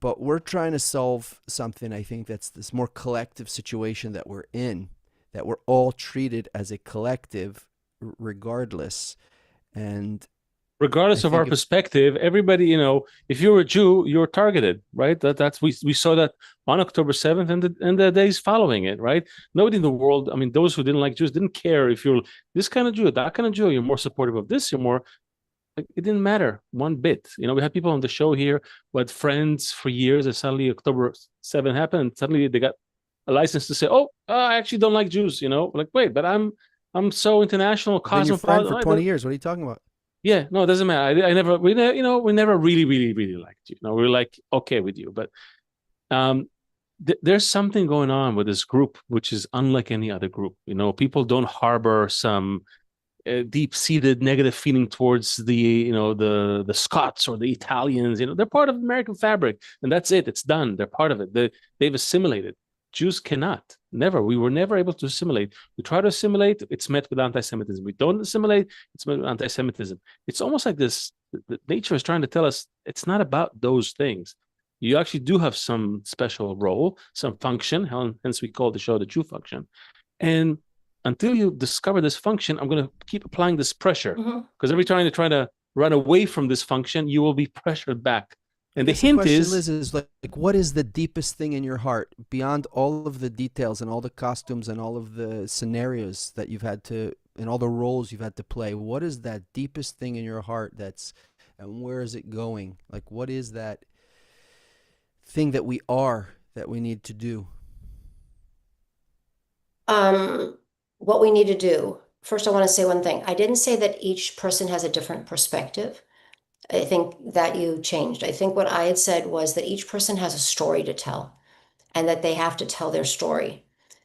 but we're trying to solve something, I think, that's this more collective situation that we're in, that we're all treated as a collective regardless. And regardless of our perspective, everybody, if you're a Jew, you're targeted, right? We saw that on October 7th and the days following it, right? Nobody in the world, I mean, those who didn't like Jews didn't care if you're this kind of Jew, that kind of Jew, you're more supportive of this, you're more, like, it didn't matter one bit. We had people on the show here who had friends for years, and suddenly October 7th happened, and suddenly they got a license to say, oh, I actually don't like Jews, like, wait, but I'm so international, cosmopolitan. For 20 years, what are you talking about? Yeah, no, it doesn't matter. We never really, really, really liked you. We're like, okay with you, but there's something going on with this group which is unlike any other group. People don't harbor some deep-seated negative feeling towards the Scots or the Italians. They're part of American fabric, and that's it. It's done. They're part of it. They've assimilated. Jews cannot. Never. We were never able to assimilate. We try to assimilate, it's met with anti-Semitism. We don't assimilate, it's met with anti-Semitism. It's almost like this, nature is trying to tell us it's not about those things. You actually do have some special role, some function, hence we call the show the Jew function. And until you discover this function, I'm going to keep applying this pressure, because every time you try to run away from this function, you will be pressured back. And the hint is, Liz, is like, what is the deepest thing in your heart beyond all of the details and all the costumes and all of the scenarios that you've had to, and all the roles you've had to play? What is that deepest thing in your heart and where is it going? Like, what is that thing that we need to do? What we need to do. First, I want to say one thing. I didn't say that each person has a different perspective. I think that you changed. I think what I had said was that each person has a story to tell and that they have to tell their story.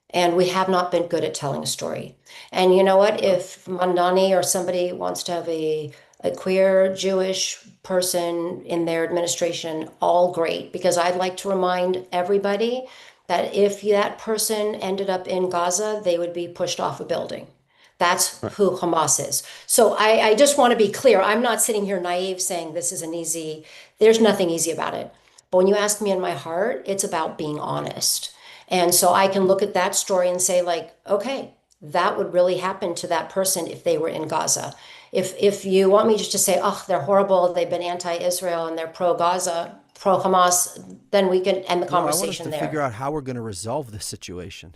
And we have not been good at telling a story. And you know what? If Mamdani or somebody wants to have a queer Jewish person in their administration, all great, because I'd like to remind everybody that if that person ended up in Gaza, they would be pushed off a building. That's who Hamas is. So I just want to be clear. I'm not sitting here naive saying this is there's nothing easy about it. But when you ask me in my heart, it's about being honest. And so I can look at that story and say, like, okay, that would really happen to that person if they were in Gaza. If you want me just to say, oh, they're horrible, they've been anti-Israel and they're pro-Gaza, pro-Hamas, then we can end the conversation there. I want us to figure out how we're going to resolve this situation.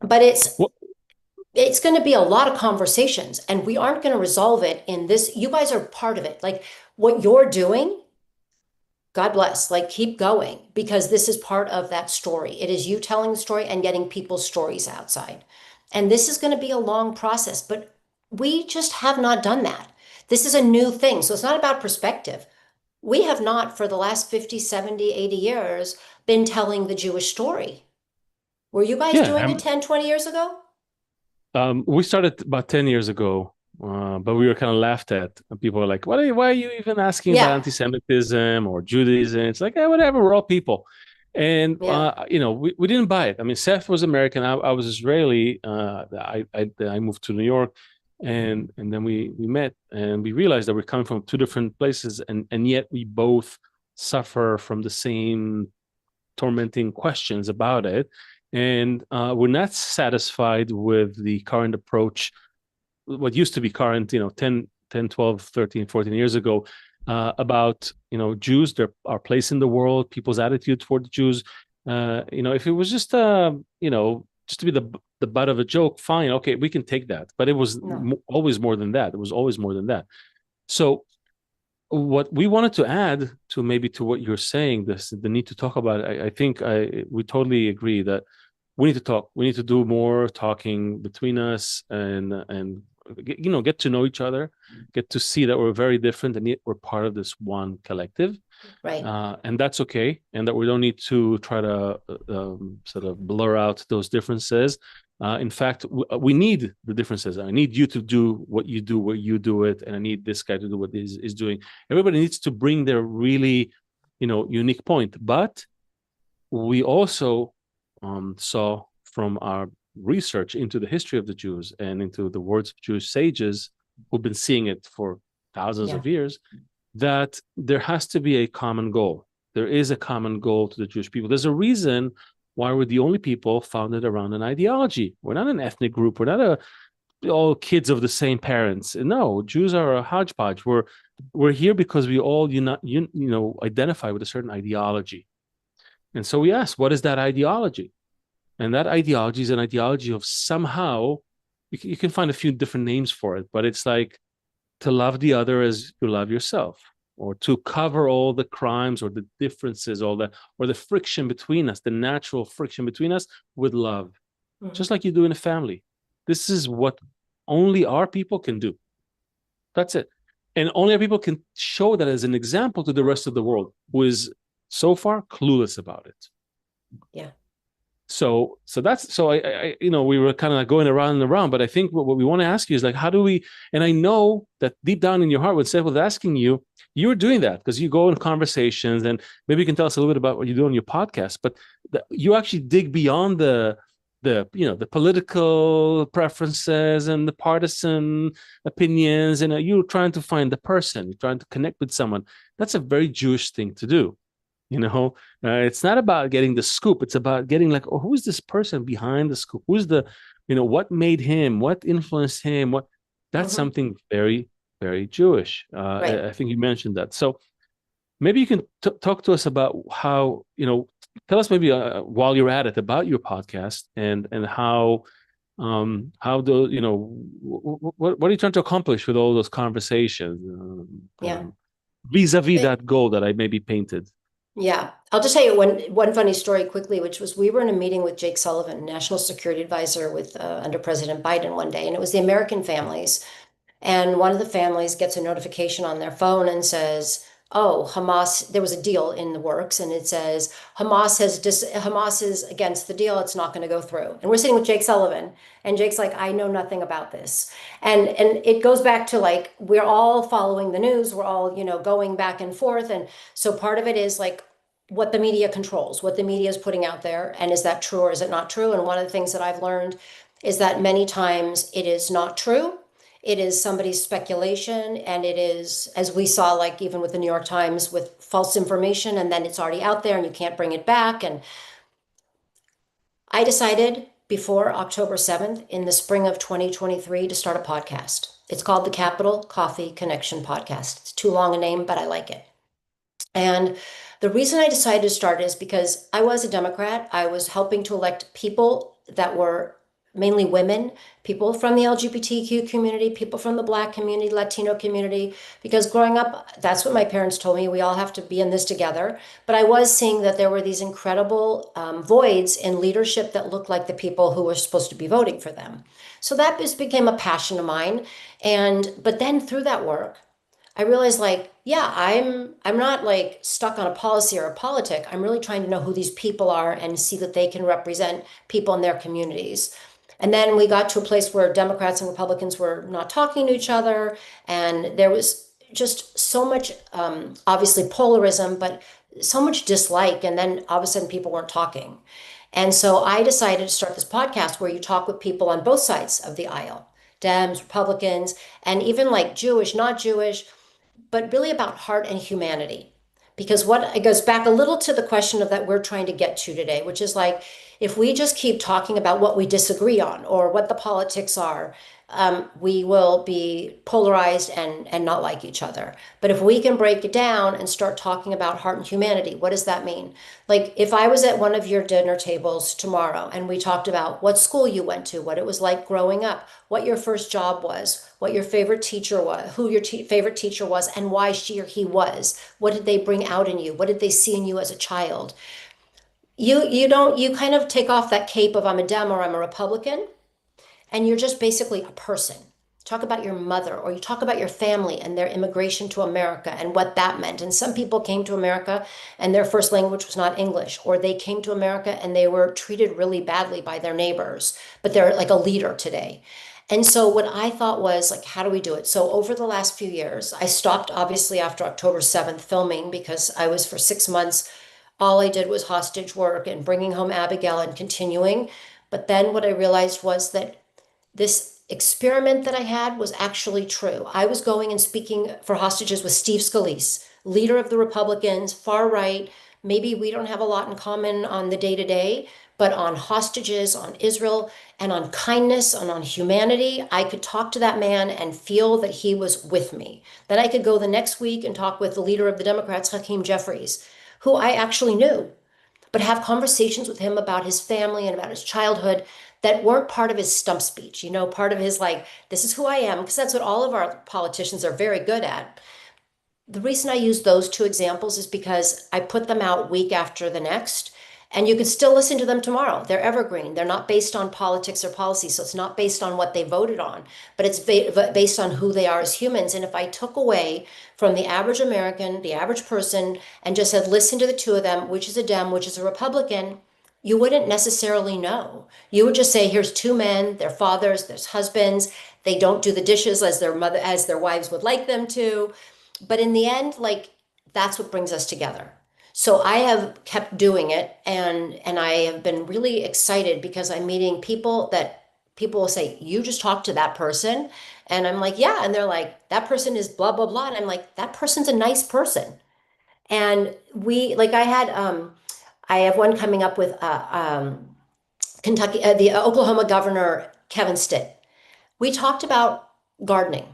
But it's going to be a lot of conversations, and we aren't going to resolve it in this. You guys are part of it. Like, what you're doing, God bless, like, keep going, because this is part of that story. It is you telling the story and getting people's stories outside. And this is going to be a long process, but we just have not done that. This is a new thing. So it's not about perspective. We have not, for the last 50, 70, 80 years, been telling the Jewish story. Were you guys Yeah, doing it 10, 20 years ago? we started about 10 years ago, but we were kind of laughed at. And people were like, why are you even asking about Yeah, anti-Semitism or Judaism? It's like, whatever, we're all people. And, yeah. we didn't buy it. I mean, Seth was American. I was Israeli. I moved to New York, and then we met and we realized that we're coming from two different places, and yet we both suffer from the same tormenting questions about it. And we're not satisfied with the current approach, what used to be current, 10, 12, 13, 14 years ago, about, Jews, our place in the world, people's attitude toward Jews. If it was just, just to be the butt of a joke, fine, okay, we can take that. But it was No. always more than that. It was always more than that. So what we wanted to add to what you're saying, the need to talk about it, I think we totally agree that we need to talk. We need to do more talking between us, and get to know each other, get to see that we're very different, and yet we're part of this one collective, Right. and that's okay, and that we don't need to try to sort of blur out those differences. In fact, we need the differences. I need you to do what you do where you do it, and I need this guy to do what is doing. Everybody needs to bring their really, unique point. But we also saw from our research into the history of the Jews and into the words of Jewish sages who've been seeing it for thousands Yeah. of years, that there has to be a common goal. There is a common goal to the Jewish people. There's a reason why we're the only people founded around an ideology. We're not an ethnic group. We're not all kids of the same parents. No, Jews are a hodgepodge. We're here because we all identify with a certain ideology. And so we ask, what is that ideology? And that ideology is an ideology of somehow, you can find a few different names for it, but it's like to love the other as you love yourself, or to cover all the crimes or the differences, or the friction between us, the natural friction between us, with love, just like you do in a family. This is what only our people can do. That's it. And only our people can show that as an example to the rest of the world, who is so far clueless about it. Yeah. So we were kind of like going around and around, but I think what we want to ask you is like, how do we? And I know that deep down in your heart, when Seth was asking you, you're doing that because you go in conversations, and maybe you can tell us a little bit about what you do on your podcast. But you actually dig beyond the political preferences and the partisan opinions, and you're trying to find the person, you're trying to connect with someone. That's a very Jewish thing to do. It's not about getting the scoop. It's about getting like, oh, who's this person behind the scoop? Who's what made him? What influenced him? That's something very, very Jewish. Right. I think you mentioned that. So maybe you can talk to us about how, tell us maybe while you're at it about your podcast, and how what are you trying to accomplish with all those conversations? Yeah. Vis-a-vis that goal that I maybe painted. Yeah, I'll just tell you one funny story quickly, which was we were in a meeting with Jake Sullivan, National Security Advisor with under President Biden one day, and it was the American families. And one of the families gets a notification on their phone and says, "Oh, Hamas, there was a deal in the works," and it says Hamas is against the deal. It's not going to go through. And we're sitting with Jake Sullivan, and Jake's like, "I know nothing about this." And it goes back to like we're all following the news. We're all going back and forth, and so part of it is like what the media controls, what the media is putting out there, and is that true or is it not true? And one of the things that I've learned is that many times it is not true. It is somebody's speculation, and it is, as we saw, like even with the New York Times, with false information, and then it's already out there and you can't bring it back. And I decided before October 7th in the spring of 2023 to start a podcast. It's called the Capital Coffee Connection Podcast. It's too long a name, but I like it. And the reason I decided to start is because I was a Democrat. I was helping to elect people that were mainly women, people from the LGBTQ community, people from the Black community, Latino community, because growing up, that's what my parents told me. We all have to be in this together. But I was seeing that there were these incredible voids in leadership that looked like the people who were supposed to be voting for them. So that just became a passion of mine. But then through that work, I realized like, yeah, I'm not like stuck on a policy or a politic. I'm really trying to know who these people are and see that they can represent people in their communities. And then we got to a place where Democrats and Republicans were not talking to each other, and there was just so much, obviously polarism, but so much dislike. And then all of a sudden, people weren't talking. And so I decided to start this podcast where you talk with people on both sides of the aisle, Dems, Republicans, and even like Jewish, not Jewish, but really about heart and humanity. Because what it goes back a little to the question of that we're trying to get to today, which is like if we just keep talking about what we disagree on or what the politics are, we will be polarized and not like each other. But if we can break it down and start talking about heart and humanity, what does that mean? Like if I was at one of your dinner tables tomorrow and we talked about what school you went to, what it was like growing up, what your first job was, what your favorite teacher was, who your favorite teacher was, and why she or he was, what did they bring out in you, what did they see in you as a child? You kind of take off that cape of I'm a Dem or I'm a Republican, and you're just basically a person. Talk about your mother, or you talk about your family and their immigration to America and what that meant. And some people came to America and their first language was not English, or they came to America and they were treated really badly by their neighbors, but they're like a leader today. And so what I thought was like, how do we do it? So over the last few years, I stopped obviously after October 7th filming because I was for 6 months, all I did was hostage work and bringing home Abigail and continuing. But then what I realized was that this experiment that I had was actually true. I was going and speaking for hostages with Steve Scalise, leader of the Republicans, far right. Maybe we don't have a lot in common on the day to day, but on hostages, on Israel, and on kindness, and on humanity, I could talk to that man and feel that he was with me. Then I could go the next week and talk with the leader of the Democrats, Hakeem Jeffries, who I actually knew, but have conversations with him about his family and about his childhood that weren't part of his stump speech, part of his like, this is who I am, because that's what all of our politicians are very good at. The reason I use those two examples is because I put them out week after the next, and you can still listen to them tomorrow. They're evergreen. They're not based on politics or policy, so it's not based on what they voted on, but it's based on who they are as humans. And if I took away from the average American, the average person, and just said, listen to the two of them, which is a Dem, which is a Republican, you wouldn't necessarily know. You would just say, here's two men, they're fathers, there's husbands, they don't do the dishes as their wives would like them to. But in the end, like that's what brings us together. So I have kept doing it, and I have been really excited because I'm meeting people that people will say, you just talked to that person. And I'm like, yeah. And they're like, that person is blah, blah, blah. And I'm like, that person's a nice person. And I have one coming up with Kentucky, the Oklahoma governor, Kevin Stitt. We talked about gardening.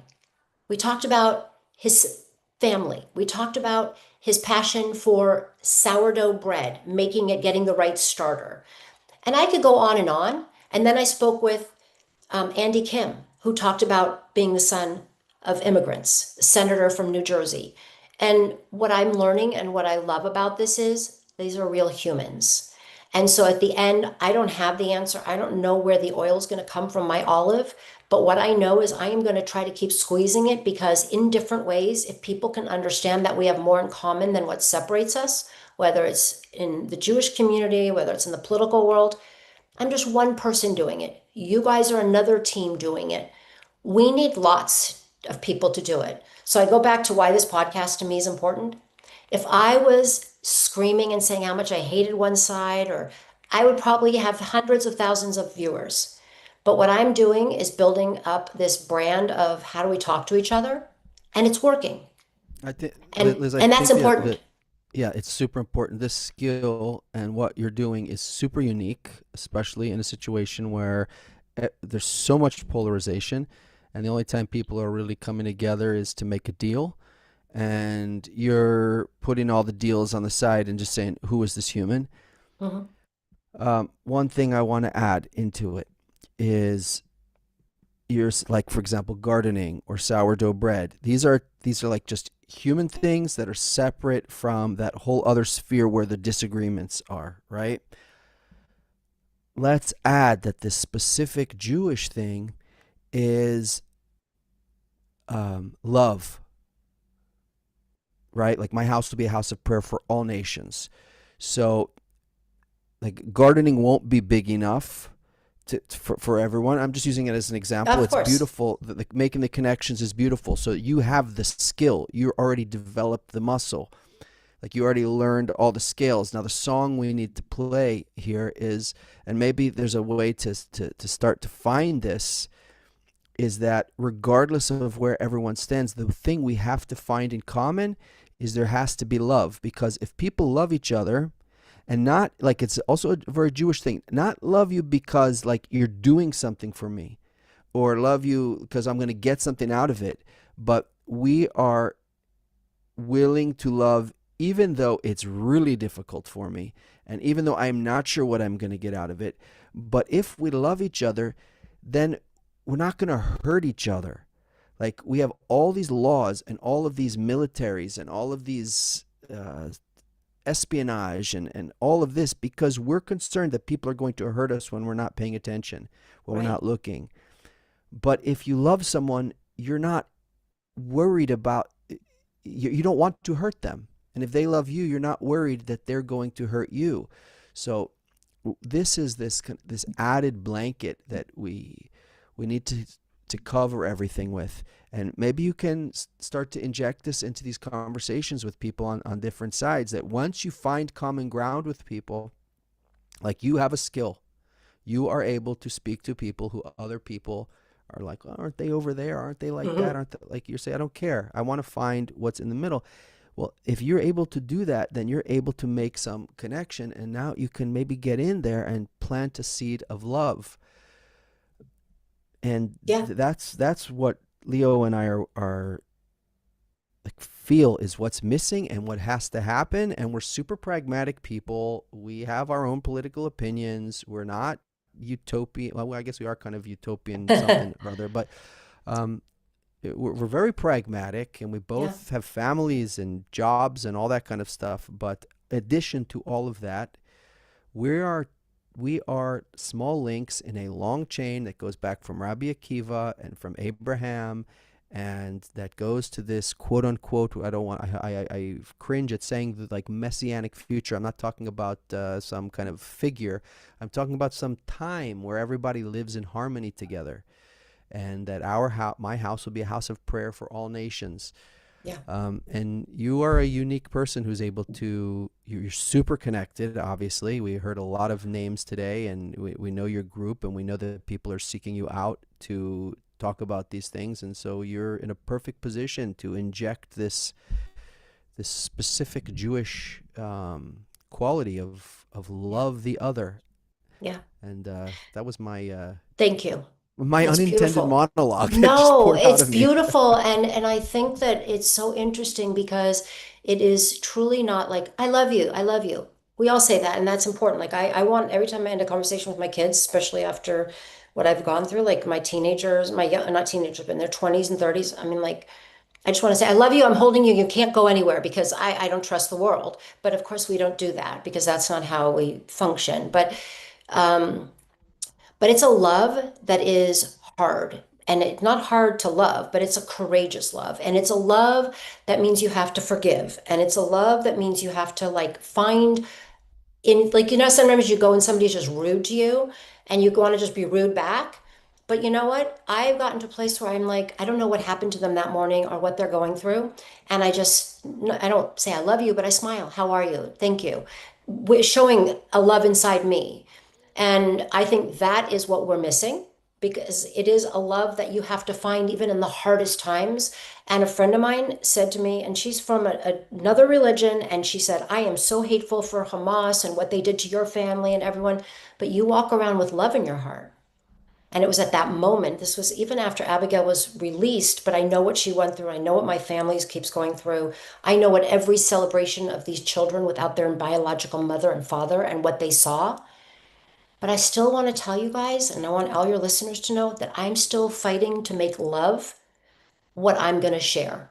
We talked about his family. We talked about his passion for sourdough bread, making it, getting the right starter. And I could go on and on. And then I spoke with Andy Kim, who talked about being the son of immigrants, a senator from New Jersey. And what I'm learning and what I love about this is these are real humans. And so at the end, I don't have the answer. I don't know where the oil is going to come from my olive. But what I know is I am going to try to keep squeezing it because in different ways, if people can understand that we have more in common than what separates us, whether it's in the Jewish community, whether it's in the political world, I'm just one person doing it. You guys are another team doing it. We need lots of people to do it. So I go back to why this podcast to me is important. If I was screaming and saying how much I hated one side, or I would probably have hundreds of thousands of viewers. But what I'm doing is building up this brand of how do we talk to each other, and it's working. I think, And Liz, I and that's think important. yeah, it's super important. This skill and what you're doing is super unique, especially in a situation where there's so much polarization, and the only time people are really coming together is to make a deal. And you're putting all the deals on the side and just saying, who is this human? Mhm. One thing I want to add into it is like, for example, gardening or sourdough bread. These are like just human things that are separate from that whole other sphere where the disagreements are, right? Let's add that this specific Jewish thing is love, right? Like, my house will be a house of prayer for all nations. So, like, gardening won't be big enough for everyone. I'm just using it as an example. Of It's course. beautiful. Making the connections is beautiful. So you have the skill. You already developed the muscle. Like, you already learned all the scales. Now the song we need to play here is, and maybe there's a way to start to find this, is that regardless of where everyone stands, the thing we have to find in common is there has to be love. Because if people love each other, and not like, it's also a very Jewish thing, not love you because like you're doing something for me, or love you because I'm going to get something out of it, but we are willing to love even though it's really difficult for me, and even though I'm not sure what I'm going to get out of it. But if we love each other, then we're not going to hurt each other. Like, we have all these laws and all of these militaries and all of these espionage and all of this because we're concerned that people are going to hurt us when we're not paying attention, when we're Right. not looking. But if you love someone, you're not worried about, you don't want to hurt them. And if they love you, you're not worried that they're going to hurt you. So this is this added blanket that we need to cover everything with. And maybe you can start to inject this into these conversations with people on different sides, that once you find common ground with people, like, you have a skill, you are able to speak to people who other people are like, well, aren't they over there? Aren't they like that? Hmm. Aren't they? Like, you say, I don't care. I want to find what's in the middle. Well, if you're able to do that, then you're able to make some connection. And now you can maybe get in there and plant a seed of love. And Yeah. that's what Leo and I are like, feel is what's missing and what has to happen. And we're super pragmatic people. We have our own political opinions. We're not utopian. Well, I guess we are kind of utopian something or other, but um, we're very pragmatic, and we Yeah. both have families and jobs and all that kind of stuff. But addition to all of that, we are we are small links in a long chain that goes back from Rabbi Akiva and from Abraham, and that goes to this quote unquote, I don't want, I cringe at saying the like messianic future. I'm not talking about some kind of figure. I'm talking about some time where everybody lives in harmony together, and that my house will be a house of prayer for all nations. Yeah. And you are a unique person who's able to, you're super connected, obviously. We heard a lot of names today, and we know your group, and we know that people are seeking you out to talk about these things. And so you're in a perfect position to inject this specific Jewish quality of Yeah. love the other. Yeah. And that was Thank you. my That's unintended beautiful. monologue that just No, poured out it's of me. beautiful. And I think that it's so interesting because it is truly not like, I love you, I love you. We all say that, and that's important. Like I want every time I end a conversation with my kids, especially after what I've gone through, like my teenagers, my young, not teenagers, but in their 20s and 30s. I mean, like, I just want to say, I love you, I'm holding you, you can't go anywhere because I don't trust the world. But of course we don't do that because that's not how we function. Um, but it's a love that is hard. And it's not hard to love, but it's a courageous love. And it's a love that means you have to forgive. And it's a love that means you have to like find in, like, sometimes you go and somebody's just rude to you and you want to just be rude back. But you know what? I've gotten to a place where I'm like, I don't know what happened to them that morning or what they're going through. And I don't say I love you, but I smile. How are you? Thank you. Showing a love inside me. And I think that is what we're missing because it is a love that you have to find even in the hardest times. And a friend of mine said to me, and she's from another religion, and she said, I am so hateful for Hamas and what they did to your family and everyone, but you walk around with love in your heart. And it was at that moment, this was even after Abigail was released, but I know what she went through. I know what my family keeps going through. I know what every celebration of these children without their biological mother and father and what they saw. But I still want to tell you guys, and I want all your listeners to know that I'm still fighting to make love what I'm going to share.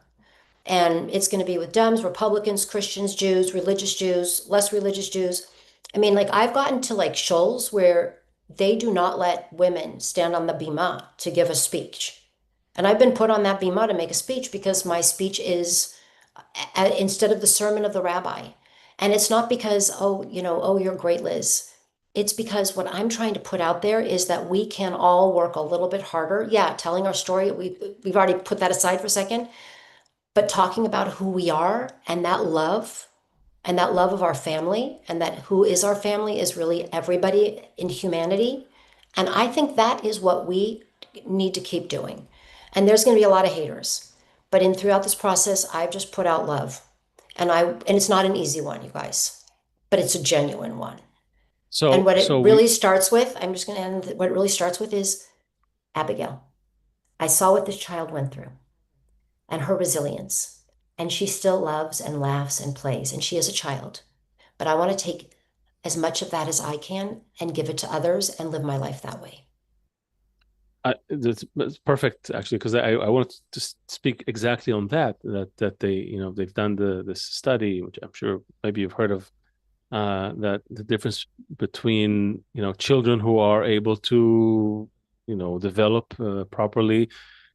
And it's going to be with Dems, Republicans, Christians, Jews, religious Jews, less religious Jews. I mean, like I've gotten to like shows where they do not let women stand on the bima to give a speech. And I've been put on that bima to make a speech because my speech is instead of the sermon of the rabbi. And it's not because, oh, oh, you're great, Liz. It's because what I'm trying to put out there is that we can all work a little bit harder. Yeah, telling our story, we've already put that aside for a second, but talking about who we are and that love of our family, and that who is our family is really everybody in humanity. And I think that is what we need to keep doing. And there's going to be a lot of haters, but in throughout this process, I've just put out love. And it's not an easy one, you guys, but it's a genuine one. And So what it so we really starts with, I'm just going to end, what it really starts with is Abigail. I saw what this child went through and her resilience. And she still loves and laughs and plays, and she is a child. But I want to take as much of that as I can and give it to others and live my life that way. that's perfect actually, because I wanted to speak exactly on that they, they've done this study, which I'm sure maybe you've heard of, that the difference between children who are able to develop properly,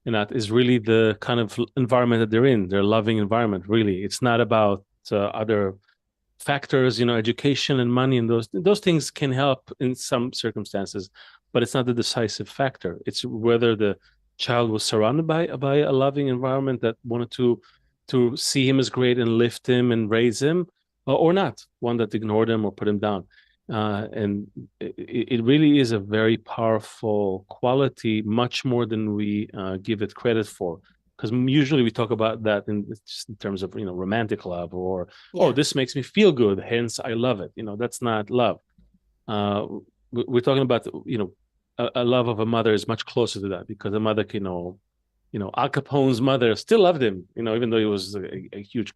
and that is really the kind of environment that they're in, their loving environment. Really, it's not about other factors, education and money, and those things can help in some circumstances, but it's not the decisive factor. It's whether the child was surrounded by a loving environment that wanted to see him as great and lift him and raise him, or not, one that ignored him or put him down. And it really is a very powerful quality, much more than we give it credit for. Because usually we talk about that just in terms of romantic love, or oh, Yeah. this makes me feel good, hence I love it. That's not love. Uh, we're talking about a love of a mother is much closer to that, because a mother can Al Capone's mother still loved him, even though he was a huge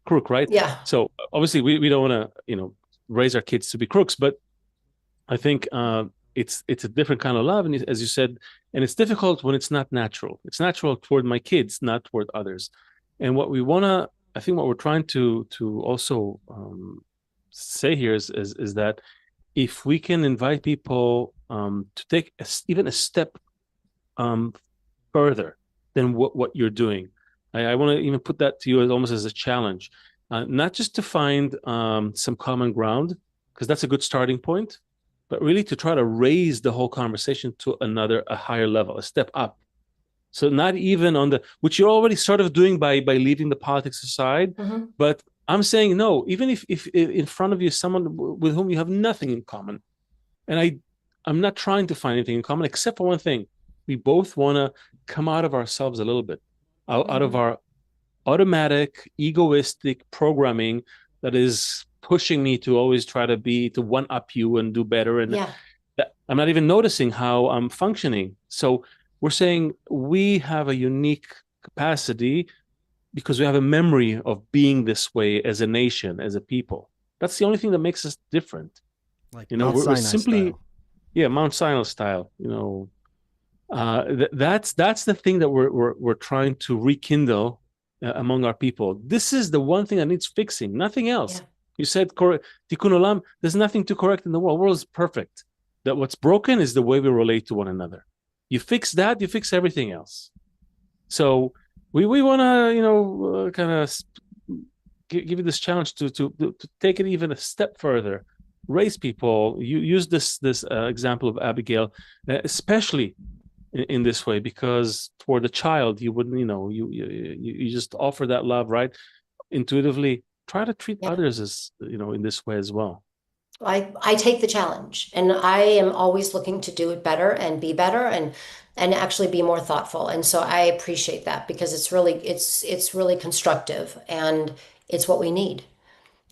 crook, right? Yeah. So obviously we don't want to raise our kids to be crooks, but I think it's a different kind of love, and as you said, and it's difficult when it's not natural. It's natural toward my kids, not toward others. And what we want to, I think, what we're trying to also say here is that if we can invite people to take even a step further than what you're doing, I want to even put that to you as almost as a challenge, not just to find some common ground, because that's a good starting point, but really to try to raise the whole conversation to a higher level, a step up. So not even on which you're already sort of doing by leaving the politics aside, Mm-hmm. but I'm saying no, even if in front of you is someone with whom you have nothing in common, and I'm not trying to find anything in common except for one thing: we both want to come out of ourselves a little bit, out of our automatic, egoistic programming that is pushing me to always try to one up you and do better. And Yeah. I'm not even noticing how I'm functioning. So we're saying we have a unique capacity because we have a memory of being this way as a nation, as a people. That's the only thing that makes us different. Like Mount We're Sinai simply, style. yeah, Mount Sinai style. That's the thing that we're trying to rekindle among our people. This is the one thing that needs fixing, nothing else. Yeah. You said tikkun olam. There's nothing to correct in the world. The world is perfect. That what's broken is the way we relate to one another. You fix that, you fix everything else. So we want to kind of give you this challenge to take it even a step further, raise people. You use this example of Abigail, especially in this way, because for the child you wouldn't, you just offer that love, right? Intuitively try to treat Yeah. others as in this way as well. I take the challenge, and I am always looking to do it better and be better and actually be more thoughtful. And so I appreciate that because it's really constructive and it's what we need.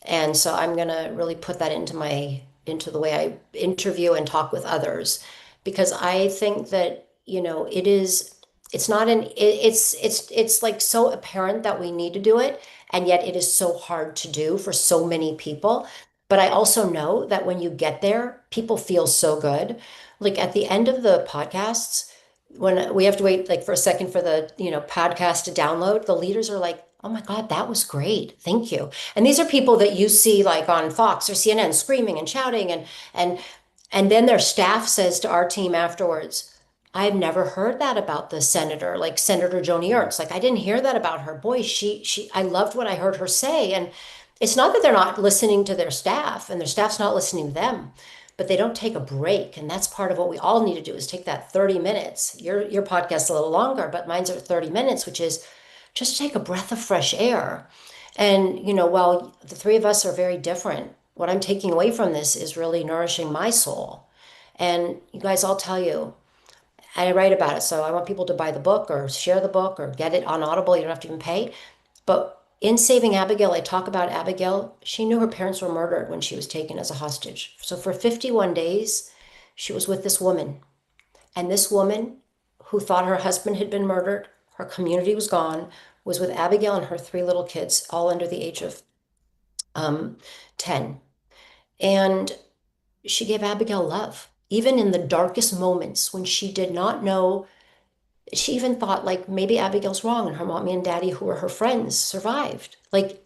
And so I'm going to really put that into the way I interview and talk with others, because I think that, it's not it's like so apparent that we need to do it. And yet it is so hard to do for so many people. But I also know that when you get there, people feel so good. Like at the end of the podcasts, when we have to wait like for a second for the, podcast to download, the leaders are like, "Oh my God, that was great. Thank you." And these are people that you see like on Fox or CNN screaming and shouting and and then their staff says to our team afterwards, "I've never heard that about the senator, like Senator Joni Ernst. Like I didn't hear that about her. Boy, I loved what I heard her say." And it's not that they're not listening to their staff and their staff's not listening to them, but they don't take a break. And that's part of what we all need to do is take that 30 minutes. Your podcast's a little longer, but mine's at 30 minutes, which is just take a breath of fresh air. And, while the three of us are very different, what I'm taking away from this is really nourishing my soul. And you guys, I'll tell you, I write about it. So I want people to buy the book or share the book or get it on Audible. You don't have to even pay. But in Saving Abigail, I talk about Abigail. She knew her parents were murdered when she was taken as a hostage. So for 51 days, she was with this woman. And this woman, who thought her husband had been murdered, her community was gone, was with Abigail and her three little kids, all under the age of 10. And she gave Abigail love, even in the darkest moments when she did not know. She even thought like maybe Abigail's wrong and her mommy and daddy, who were her friends, survived. Like,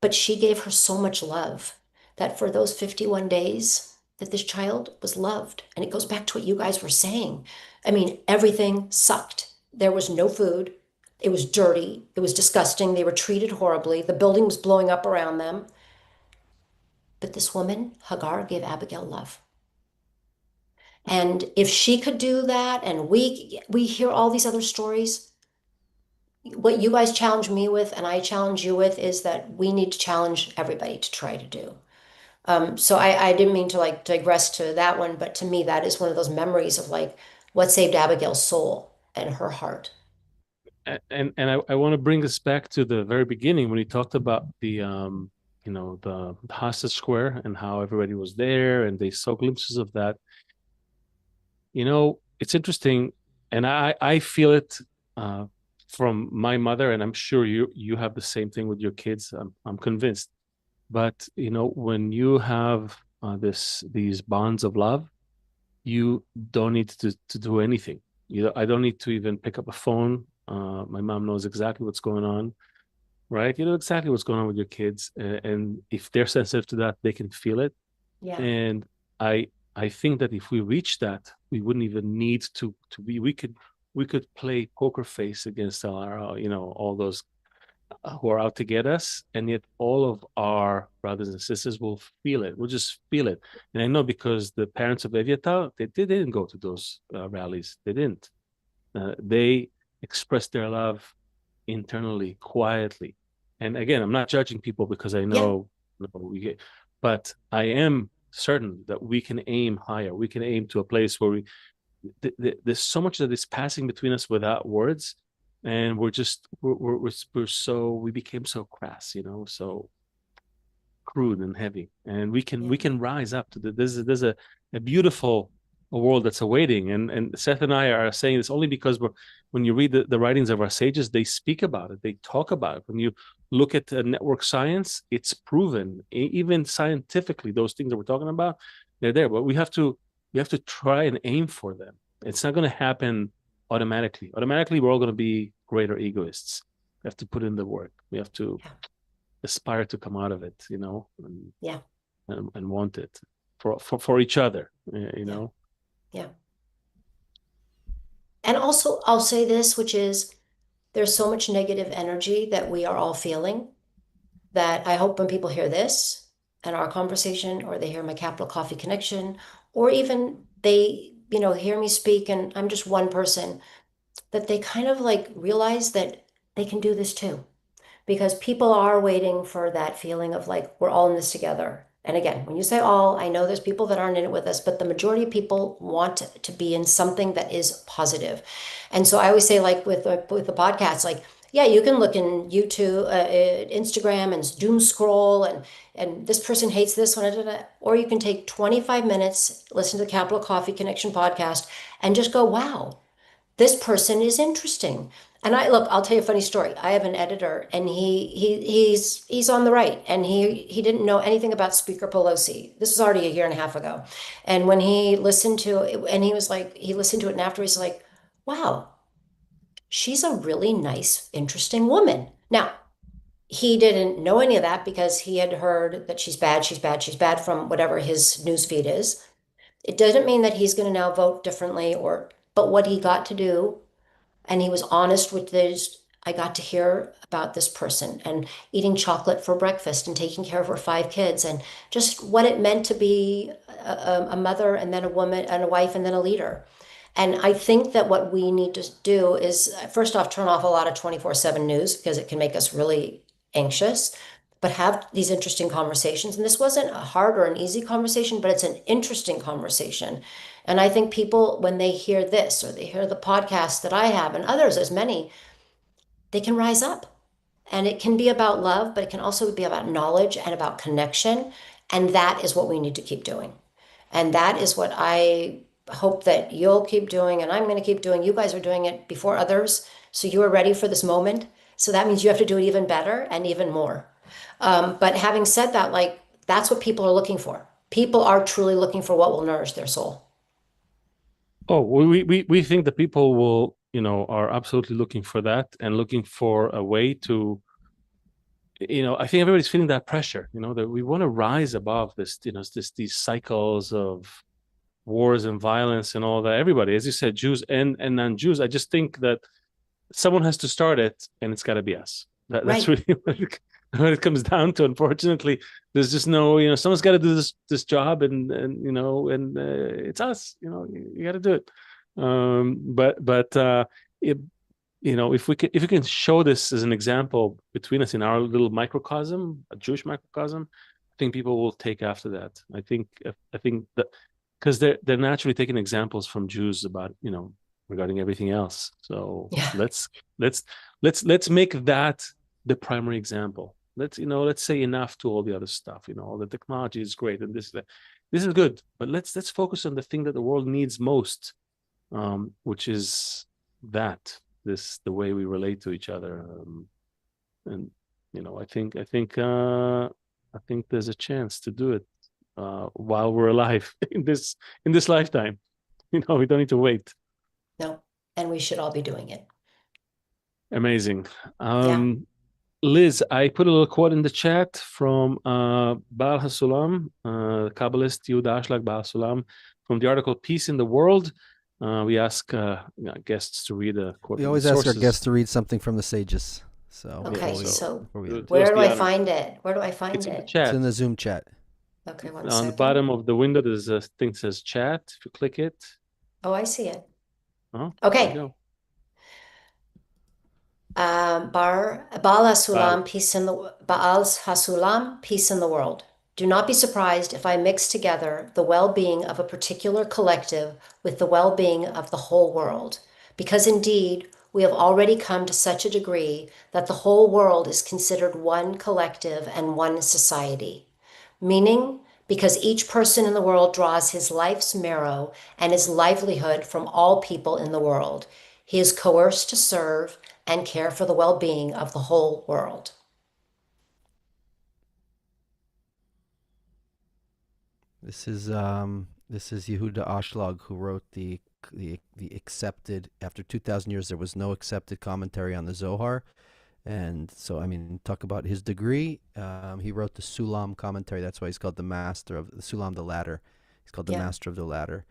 but she gave her so much love that for those 51 days that this child was loved. And it goes back to what you guys were saying. I mean, everything sucked. There was no food. It was dirty. It was disgusting. They were treated horribly. The building was blowing up around them. But this woman, Hagar, gave Abigail love. And if she could do that, and we hear all these other stories, what you guys challenge me with and I challenge you with is that we need to challenge everybody to try to do. So I didn't mean to like digress to that one, but to me, that is one of those memories of like what saved Abigail's soul and her heart. And I want to bring us back to the very beginning when you talked about the hostage square and how everybody was there and they saw glimpses of that. It's interesting, and I feel it from my mother, and I'm sure you have the same thing with your kids. I'm convinced. But when you have these bonds of love, you don't need to do anything. I don't need to even pick up a phone. My mom knows exactly what's going on, right? You know exactly what's going on with your kids, and if they're sensitive to that, they can feel it. Yeah. And I think that if we reach that, we wouldn't even need to be. We could play poker face against all those who are out to get us, and yet all of our brothers and sisters will feel it. We'll just feel it. And I know because the parents of Eviatar, they didn't go to those rallies. They didn't. They expressed their love internally, quietly. And again, I'm not judging people because I know, but I am certain that we can aim higher. We can aim to a place where there's so much that is passing between us without words, and we became so crass, so crude and heavy, and we can rise up to there's a beautiful world that's awaiting, and Seth and I are saying this only because when you read the writings of our sages, they speak about it, they talk about it. When you look at network science, it's proven, even scientifically, those things that we're talking about, they're there, but we have to try and aim for them. It's not going to happen automatically. We're all going to be greater egoists. We have to put in the work. We have to aspire to come out of it, and want it for each other, Yeah. And also, I'll say this, which is there's so much negative energy that we are all feeling that I hope when people hear this and our conversation, or they hear my Capital Coffee Connection, or even they, hear me speak and I'm just one person, that they kind of like realize that they can do this too. Because people are waiting for that feeling of like, we're all in this together. And again, when you say all, I know there's people that aren't in it with us, but the majority of people want to be in something that is positive. And so I always say, like with the podcast, like, yeah, you can look in YouTube, Instagram, and doom scroll, and this person hates this one, or you can take 25 minutes, listen to the Capital Coffee Connection podcast, and just go, wow, this person is interesting. And I'll tell you a funny story. I have an editor and he's on the right and he didn't know anything about Speaker Pelosi. This was already a year and a half ago. And when he listened to it, and he was like, he listened to it and after he's like, wow, she's a really nice, interesting woman. Now, he didn't know any of that because he had heard that she's bad, she's bad, she's bad from whatever his news feed is. It doesn't mean that he's going to now vote differently but what he got to do, and he was honest with this. I got to hear about this person and eating chocolate for breakfast and taking care of her 5 kids and just what it meant to be a mother and then a woman and a wife and then a leader. And I think that what we need to do is, first off, turn off a lot of 24/7 news because it can make us really anxious, but have these interesting conversations. And this wasn't a hard or an easy conversation, but it's an interesting conversation. And I think people, when they hear this or they hear the podcast that I have and others, as many, they can rise up. And it can be about love, but it can also be about knowledge and about connection. And that is what we need to keep doing. And that is what I hope that you'll keep doing. And I'm going to keep doing. You guys are doing it before others. So you are ready for this moment. So that means you have to do it even better and even more. But having said that, like, that's what people are looking for. People are truly looking for what will nourish their soul. Oh, we think that people will, are absolutely looking for that and looking for a way to, I think everybody's feeling that pressure, that we want to rise above this, these cycles of wars and violence and all that. Everybody, as you said, Jews and non-Jews. I just think that someone has to start it, and it's got to be us. That's Right. really what it comes down to. Unfortunately, there's just no, someone's got to do this job, and it's us. You got to do it. If we can show this as an example between us in our little microcosm, a Jewish microcosm, I think people will take after that. I think that because they're naturally taking examples from Jews about regarding everything else. So Yeah. let's make that the primary example. Let's say enough to all the other stuff. All the technology is great and this is good, but let's focus on the thing that the world needs most, which is the way we relate to each other. And I think there's a chance to do it while we're alive in this lifetime. We don't need to wait. No. And we should all be doing it. Amazing. Yeah. Liz, I put a little quote in the chat from Baal HaSulam, Kabbalist Yehuda Ashlag Baal HaSulam, from the article Peace in the World. We ask guests to read a quote. We always ask our guests to read something from the sages. So okay, so where do I find it? Where do I find it's it? In the chat. It's in the Zoom chat. Okay, one On second. the bottom of the window, there's a thing that says chat. If you click it. Oh, I see it. Oh, Okay. Baal HaSulam, peace in the world. Do not be surprised if I mix together the well-being of a particular collective with the well-being of the whole world, because indeed we have already come to such a degree that the whole world is considered one collective and one society. Meaning, because each person in the world draws his life's marrow and his livelihood from all people in the world. He is coerced to serve and care for the well-being of the whole world. This is Yehuda Ashlag, who wrote the accepted, after 2,000 years there was no accepted commentary on the Zohar. And so, talk about his degree. He wrote the Sulam commentary. That's why he's called the master of the Sulam, the ladder. He's called the master of the ladder.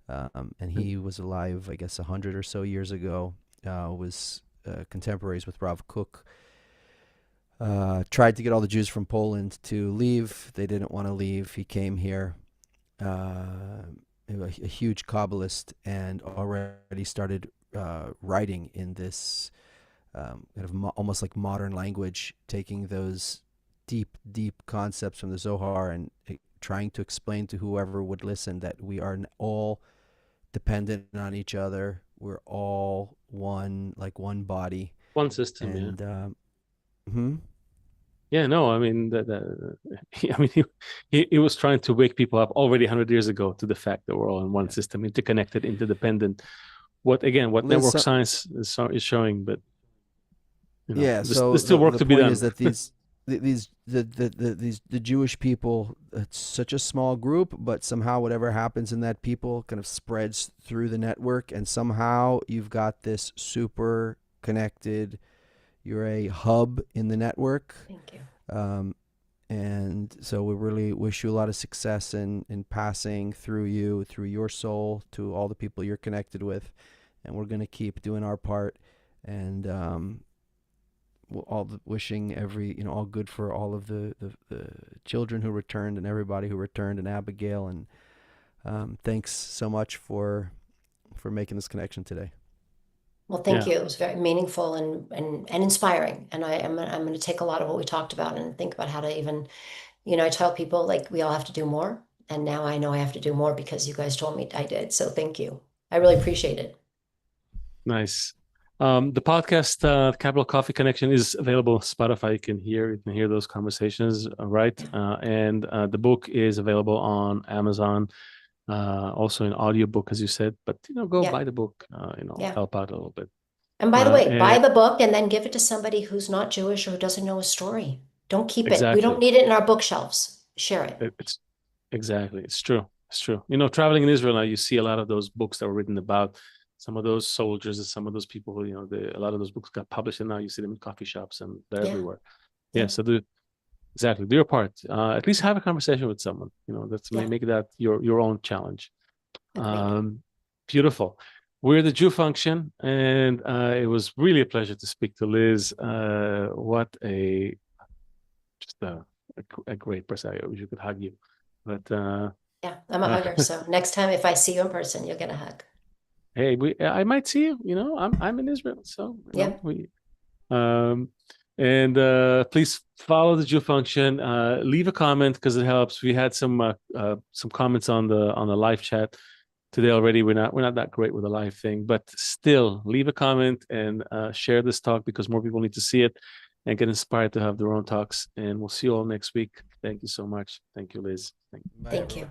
And he was alive, I guess, 100 or so years ago. Was contemporaries with Rav Kook. Tried to get all the Jews from Poland to leave. They didn't want to leave. He came here. A huge Kabbalist, and already started writing in this almost like modern language, taking those deep concepts from the Zohar and trying to explain to whoever would listen that we are all dependent on each other. We're all one body, one system. And he was trying to wake people up already 100 years ago to the fact that we're all in one system, interconnected, interdependent, what Liz, network science is showing, but yeah. there's So still work the to be point done. is that the Jewish people, it's such a small group, but somehow whatever happens in that people kind of spreads through the network, and somehow you've got this super connected. You're a hub in the network. Thank you. And so we really wish you a lot of success in passing through your soul to all the people you're connected with. And we're going to keep doing our part, and wishing all good for all of the children who returned and everybody who returned, and Abigail. And thanks so much for making this connection today. Well, thank you. It was very meaningful and inspiring. And I'm going to take a lot of what we talked about and think about how to even, I tell people like we all have to do more. And now I know I have to do more because you guys told me I did. So thank you. I really appreciate it. Nice. The podcast, Capital Coffee Connection, is available on Spotify. You can hear those conversations, right? And the book is available on Amazon, also in audiobook, as you said. But go buy the book. Help out a little bit. And by the way, buy the book and then give it to somebody who's not Jewish or who doesn't know a story. Don't keep it. We don't need it in our bookshelves. Share it. It's exactly. It's true. It's true. Traveling in Israel now, you see a lot of those books that were written about some of those soldiers and some of those people who, a lot of those books got published, and now you see them in coffee shops and they're everywhere. So do your part. At least have a conversation with someone. Make that your own challenge. Beautiful. We're the Jew Function, and it was really a pleasure to speak to Liz. What a great person. I wish you could hug you, but yeah, I'm a hugger. So next time, if I see you in person, you'll get a hug. Hey, I might see you. I'm in Israel, so please follow the Jew Function. Leave a comment because it helps. We had some comments on the live chat today already. We're not that great with the live thing, but still leave a comment and share this talk because more people need to see it and get inspired to have their own talks. And we'll see you all next week. Thank you so much. Thank you, Liz. Thank you.